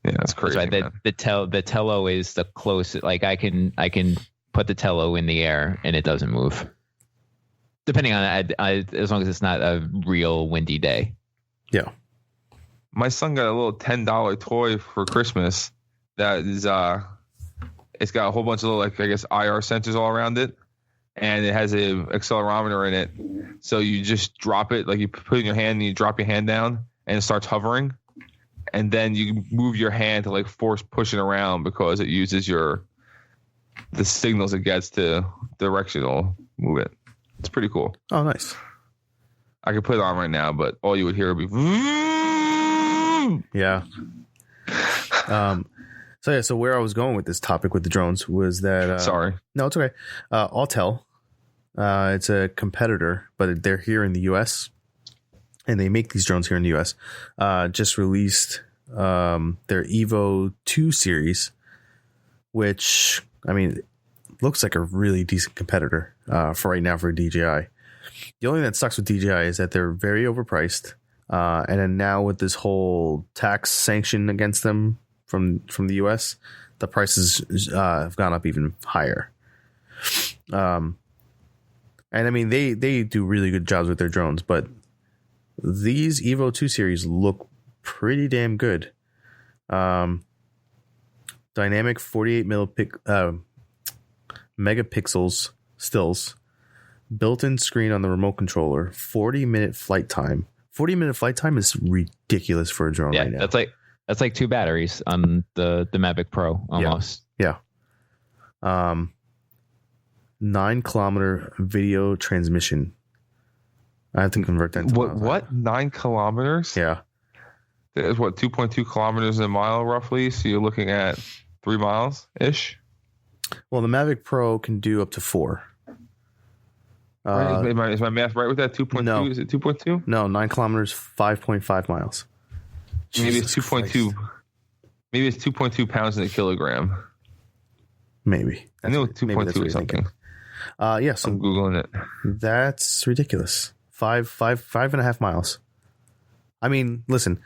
Yeah, that's crazy. That's right. The Tello is the closest. Like I can put the Tello in the air and it doesn't move. Depending on as long as it's not a real windy day. Yeah. My son got a little $10 toy for Christmas that is it's got a whole bunch of little IR sensors all around it, and it has a accelerometer in it. So you just drop it, like you put it in your hand and you drop your hand down and it starts hovering. And then you move your hand to like force push it around because it uses the signals it gets to directional move it. It's pretty cool. Oh, nice. I could put it on right now, but all you would hear would be. Yeah. So where I was going with this topic with the drones was that. Sorry. No, it's okay. Autel. It's a competitor, but they're here in the U.S. and they make these drones here in the U.S. Just released their Evo 2 series, which, I mean, looks like a really decent competitor for right now for DJI. The only thing that sucks with DJI is that they're very overpriced. And then now with this whole tax sanction against them from the U.S., the prices have gone up even higher. And I mean, they do really good jobs with their drones, but these Evo 2 series look pretty damn good. Dynamic 48 megapixels stills, built-in screen on the remote controller, 40-minute flight time. 40-minute flight time is ridiculous for a drone right now. That's like 2 batteries on the Mavic Pro almost. Yeah. 9-kilometer video transmission. I have to convert that to miles. What? 9 kilometers? Yeah. That's what, 2.2 kilometers a mile roughly? So you're looking at 3 miles ish? Well, the Mavic Pro can do up to 4. Is my math right with that? 2.2? No. Is it 2.2? No, 9 kilometers, 5.5 miles. Maybe it's 2.2. Maybe it's 2.2 pounds in a kilogram. Maybe. I know 2.2 or something. Yeah, so I'm Googling it. That's ridiculous. 5.5 miles. I mean, listen,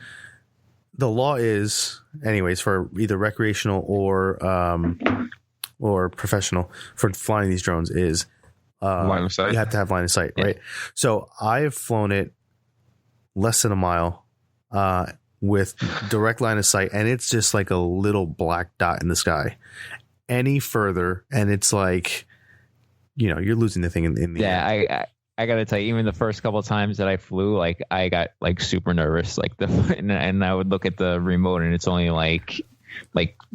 the law is, anyways, for either recreational or professional for flying these drones is line of sight. You have to have line of sight, right? So I have flown it less than a mile with direct line of sight, and it's just like a little black dot in the sky. Any further, and it's like, you're losing the thing in the air. I gotta tell you, even the first couple of times that I flew, like I got like super nervous, like and I would look at the remote and it's only like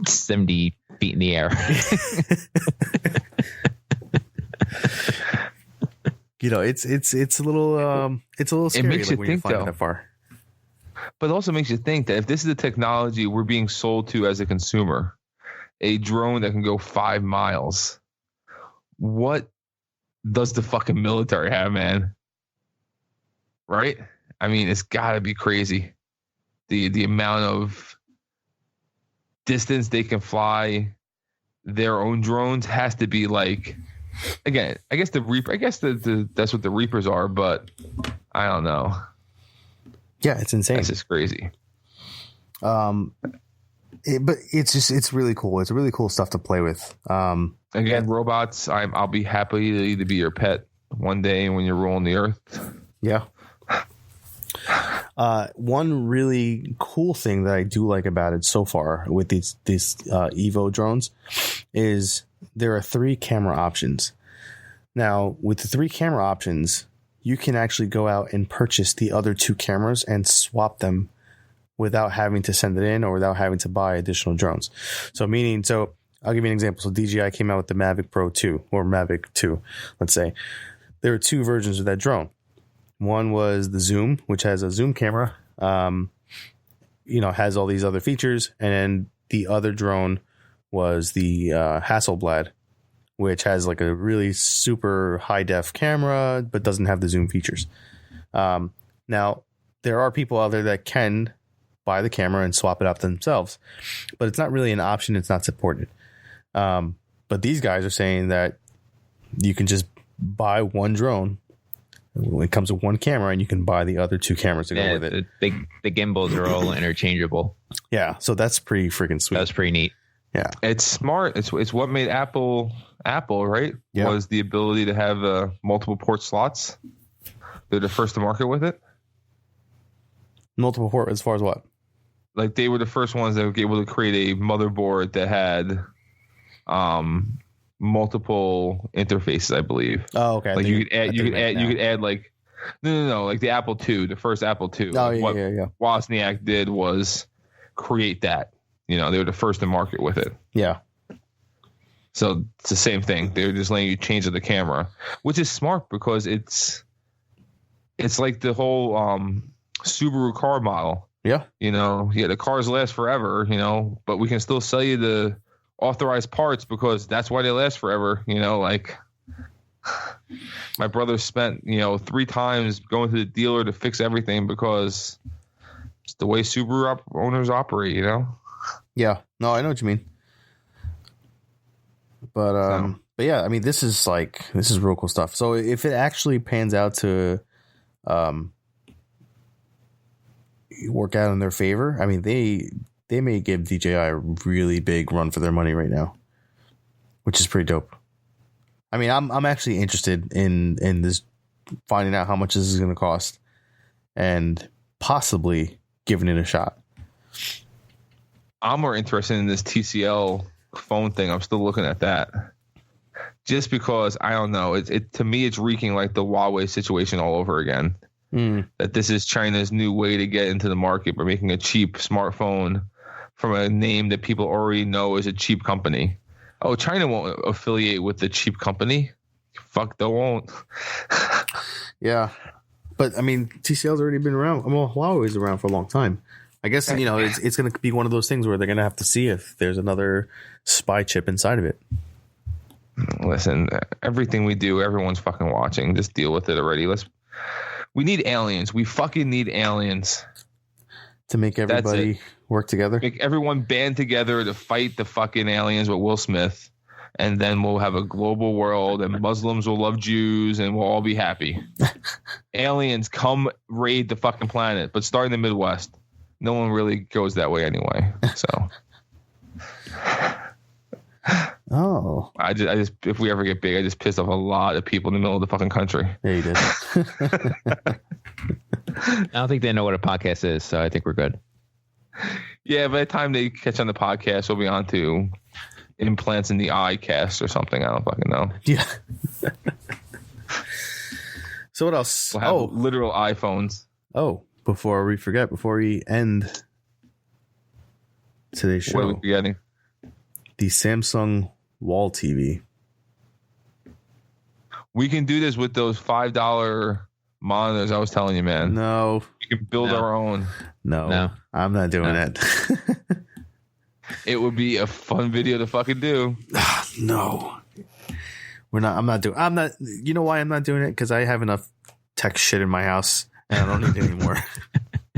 70 feet in the air. It's a little scary. It makes you when you're think flying though. That far. But it also makes you think that if this is the technology we're being sold to as a consumer, a drone that can go 5 miles, what does the fucking military have, man? Right? I mean, it's got to be crazy. The amount of distance they can fly their own drones has to be like, again, I guess the Reaper, that's what the Reapers are, but I don't know. Yeah, it's insane. It's just crazy. But it's really cool. It's really cool stuff to play with. Again, robots, I'll be happy to either be your pet one day when you're rolling the earth. Yeah. One really cool thing that I do like about it so far with these Evo drones is there are 3 camera options. Now, with the 3 camera options, you can actually go out and purchase the other 2 cameras and swap them without having to send it in or without having to buy additional drones. So I'll give you an example. So DJI came out with the Mavic Pro 2 or Mavic 2, let's say. There are 2 versions of that drone. One was the Zoom, which has a zoom camera, has all these other features. And then the other drone was the Hasselblad, which has like a really super high def camera, but doesn't have the zoom features. Now, there are people out there that can buy the camera and swap it out themselves, but it's not really an option. It's not supported. But these guys are saying that you can just buy one drone. It comes with one camera, and you can buy the other 2 cameras to go with it. The gimbals are all interchangeable. Yeah, so that's pretty freaking sweet. That's pretty neat. Yeah, it's smart. It's what made Apple, right? Yeah. Was the ability to have multiple port slots. They're the first to market with it. Multiple port as far as what? Like they were the first ones that were able to create a motherboard that had multiple interfaces, I believe. Oh, okay. Like you could add like no, like the Apple II, the first Apple II. Oh, like yeah. What Wozniak did was create that. You know, they were the first to market with it. Yeah. So it's the same thing. They're just letting you change the camera, which is smart because it's like the whole Subaru car model. Yeah. You know, the cars last forever, you know, but we can still sell you the authorized parts because that's why they last forever. You know, like my brother spent, 3 times going to the dealer to fix everything because it's the way Subaru owners operate, you know? Yeah. No, I know what you mean. But yeah, I mean, this is real cool stuff. So if it actually pans out to work out in their favor, I mean, they may give DJI a really big run for their money right now, which is pretty dope. I mean, I'm actually interested in this, finding out how much this is going to cost and possibly giving it a shot. I'm more interested in this TCL phone thing. I'm still looking at that. Just because, I don't know, it to me, it's reeking like the Huawei situation all over again. That this is China's new way to get into the market by making a cheap smartphone from a name that people already know is a cheap company. Oh, China won't affiliate with the cheap company. Fuck, they won't. Yeah. But, I mean, TCL's already been around. Well, Huawei's around for a long time. I guess, it's going to be one of those things where they're going to have to see if there's another spy chip inside of it. Listen, everything we do, everyone's fucking watching. Just deal with it already. We need aliens. We fucking need aliens. To make everybody work together? Make everyone band together to fight the fucking aliens with Will Smith. And then we'll have a global world and Muslims will love Jews and we'll all be happy. Aliens, come raid the fucking planet. But start in the Midwest. No one really goes that way anyway. So... Oh, I just if we ever get big, I just pissed off a lot of people in the middle of the fucking country. Yeah, you did. I don't think they know what a podcast is, so I think we're good. Yeah, by the time they catch on the podcast, we'll be on to implants in the eye cast or something. I don't fucking know. Yeah. So what else? We'll have literal iPhones. Oh, before we end today's show. What are we forgetting? The Samsung Wall TV. We can do this with those $5 monitors I was telling you, man. No. We can build our own. No. I'm not doing it. It would be a fun video to fucking do. No. I'm not. You know why I'm not doing it? Because I have enough tech shit in my house and I don't need it anymore.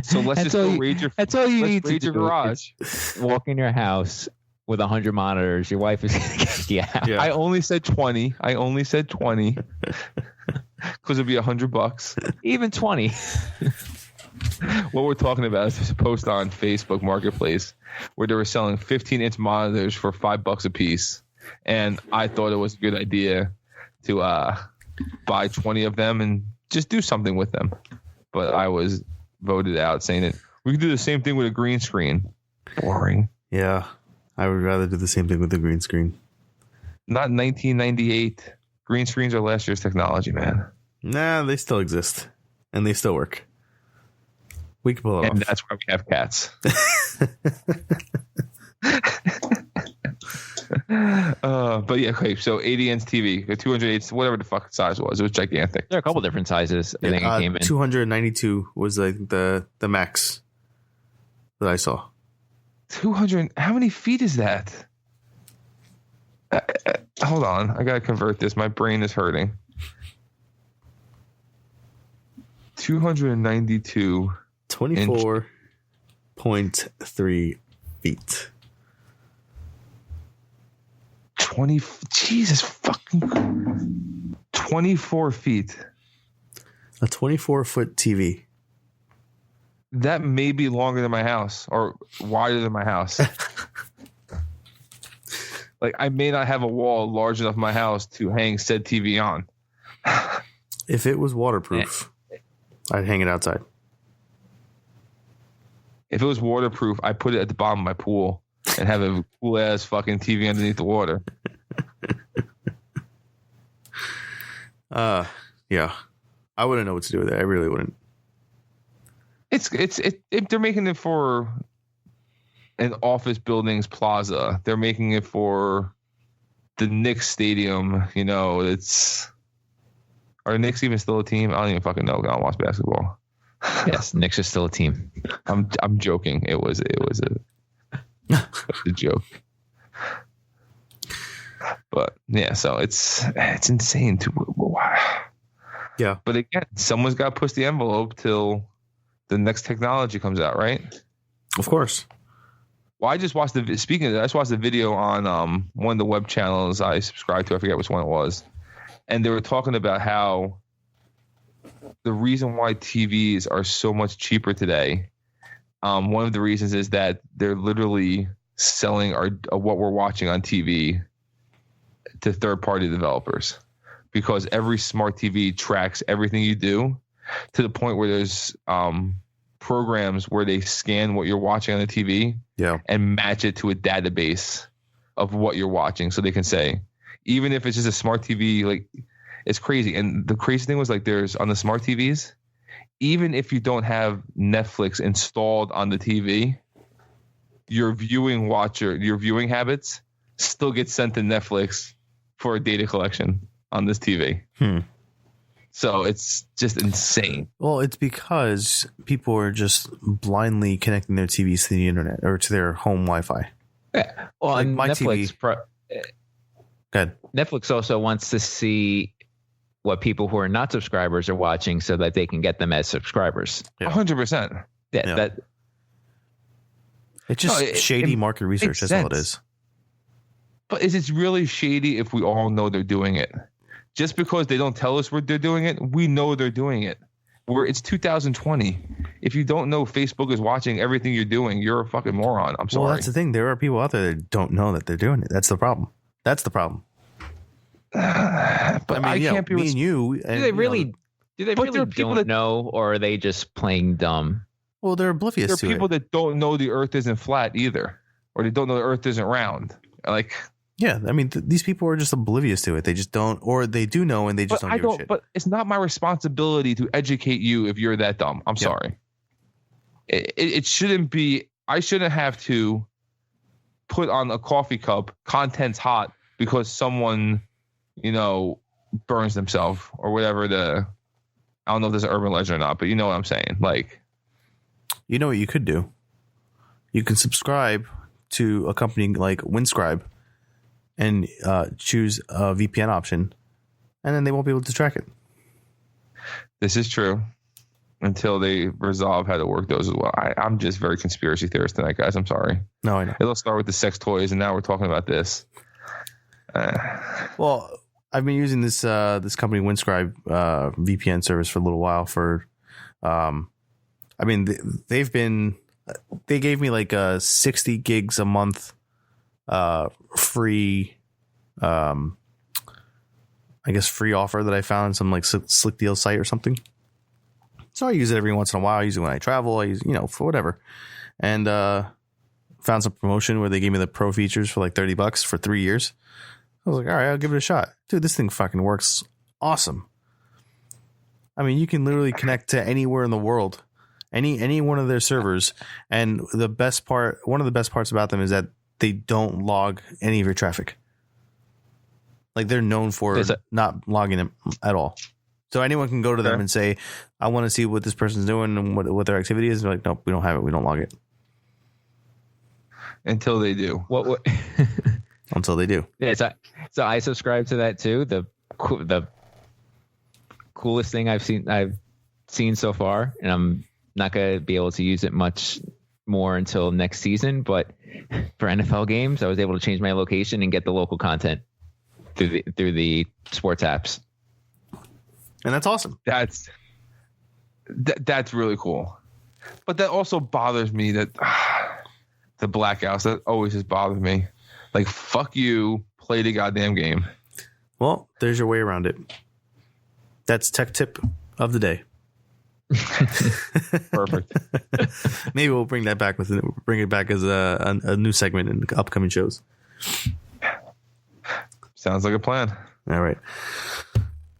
So let's just go raid your That's all you need to your do. garage. Walk in your house with 100 monitors. Your wife is going to kick you out. Yeah. I only said 20 because it'd be $100. Even 20. What we're talking about is a post on Facebook Marketplace where they were selling 15-inch monitors for $5 a piece. And I thought it was a good idea to buy 20 of them and just do something with them. But I was voted out saying that we can do the same thing with a green screen. Boring. Yeah. I would rather do the same thing with the green screen. Not 1998. Green screens are last year's technology, man. Nah, they still exist. And they still work. We can pull it off. And that's why we have cats. But yeah, okay. So 80-inch TV, a 208, whatever the fuck size was. It was gigantic. There are a couple different sizes. I think it came in. 292 was like the max that I saw. 200. How many feet is that? Hold on. I got to convert this. My brain is hurting. 292. 24.3 feet. 20. Jesus fucking. 24 feet. A 24-foot TV. That may be longer than my house or wider than my house. Like, I may not have a wall large enough in my house to hang said TV on. If it was waterproof, I'd hang it outside. If it was waterproof, I'd put it at the bottom of my pool and have a cool-ass fucking TV underneath the water. Yeah. I wouldn't know what to do with it. I really wouldn't. If they're making it for an office buildings plaza, they're making it for the Knicks stadium. You know, are the Knicks even still a team? I don't even fucking know. I don't watch basketball. Yes, Knicks are still a team. I'm joking. It was a joke. But yeah, so it's insane to. Yeah. But again, someone's got to push the envelope till the next technology comes out, right? Of course. Well, I just watched I just watched the video on one of the web channels I subscribed to. I forget which one it was. And they were talking about how the reason why TVs are so much cheaper today, one of the reasons is that they're literally selling what we're watching on TV to third-party developers, because every smart TV tracks everything you do to the point where there's programs where they scan what you're watching on the TV and match it to a database of what you're watching, so they can say, even if it's just a smart TV, like, it's crazy. And the crazy thing was, like, there's on the smart TVs, even if you don't have Netflix installed on the TV, your viewing habits still get sent to Netflix for a data collection on this TV. So it's just insane. Well, it's because people are just blindly connecting their TVs to the internet or to their home Wi-Fi. Yeah. Well, like on my Netflix, TV. Good. Netflix also wants to see what people who are not subscribers are watching so that they can get them as subscribers. 100%. Yeah. It's just shady market research. That's all it is. But is it really shady if we all know they're doing it? Just because they don't tell us they're doing it, we know they're doing it. It's 2020. If you don't know Facebook is watching everything you're doing, you're a fucking moron. I'm sorry. Well, that's the thing. There are people out there that don't know that they're doing it. That's the problem. But I can't be. Me and you. And, do they really don't know, or are they just playing dumb? Well, they're oblivious to it. There are people that don't know the Earth isn't flat either, or they don't know the Earth isn't round. Like, yeah, I mean, these people are just oblivious to it. They just don't, or they do know and they just don't give a shit. But it's not my responsibility to educate you if you're that dumb. I'm sorry. It shouldn't be. I shouldn't have to put on a coffee cup contents hot because someone, burns themselves or whatever. I don't know if there's an urban legend or not, but you know what I'm saying. Like, you know what you could do? You can subscribe to a company like Windscribe and choose a VPN option, and then they won't be able to track it. This is true until they resolve how to work those as well. I'm just very conspiracy theorist tonight, guys. I'm sorry. No, I know. It'll start with the sex toys, and now we're talking about this. Well, I've been using this company Windscribe VPN service for a little while. They gave me like 60 gigs a month free, free offer that I found on some like slick deal site or something. So I use it every once in a while. I use it when I travel. I use, for whatever. And found some promotion where they gave me the pro features for like $30 for 3 years. I was like, all right, I'll give it a shot. Dude, this thing fucking works awesome. I mean, you can literally connect to anywhere in the world, any one of their servers. And one of the best parts about them is that they don't log any of your traffic. Like, they're known for not logging it at all. So anyone can go to them and say, I want to see what this person's doing and what their activity is. They're like, nope, we don't have it. We don't log it. Until they do. What? Until they do. Yeah, so I subscribe to that too. The coolest thing I've seen so far, and I'm not going to be able to use it much more until next season. But for NFL games, I was able to change my location and get the local content through the sports apps. And that's awesome. That's really cool. But that also bothers me that the blackouts, that always has bothered me. Like, fuck you, play the goddamn game. Well, there's your way around it. That's tech tip of the day. Perfect. Maybe we'll bring that back bring it back as a new segment in upcoming shows. Sounds like a plan. All right.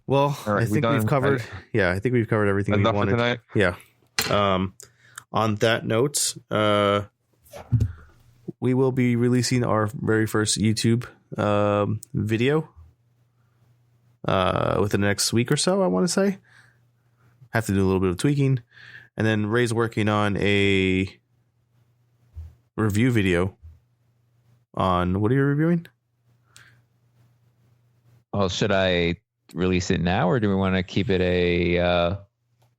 Well, All right, I think we've covered. I think we've covered everything we enough wanted for tonight. Yeah. On that note, we will be releasing our very first YouTube video within the next week or so. I want to say. Have to do a little bit of tweaking, and then Ray's working on a review video on what are you reviewing? Well, should I release it now, or do we want to keep it a?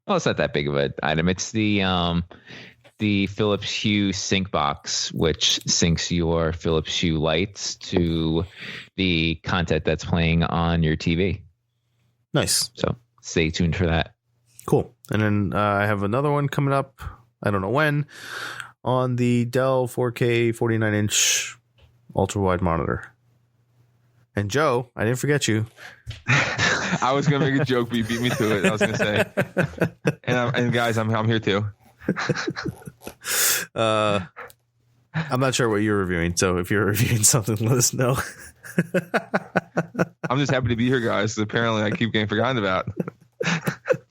Well, it's not that big of an item. It's the Philips Hue sync box, which syncs your Philips Hue lights to the content that's playing on your TV. Nice. So stay tuned for that. Cool. And then I have another one coming up. I don't know when, on the Dell 4K 49-inch ultra wide monitor. And Joe, I didn't forget you. I was gonna make a joke, but you beat me to it. I was gonna say, and guys, I'm here too. I'm not sure what you're reviewing, so if you're reviewing something, let us know. I'm just happy to be here, guys. Apparently, I keep getting forgotten about.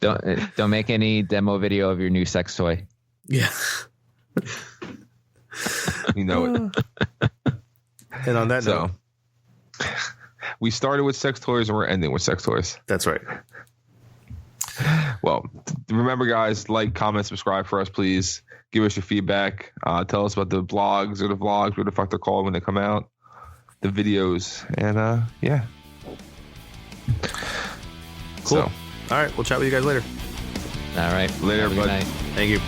Don't make any demo video of your new sex toy. Yeah, you know it. And on that note, we started with sex toys and we're ending with sex toys. That's right. Well, remember, guys, like, comment, subscribe for us, please. Give us your feedback. Tell us about the blogs or the vlogs, what the fuck they're called when they come out, the videos, and yeah. Cool. So, all right, we'll chat with you guys later. All right. Later, Have a good bud. night. Thank you.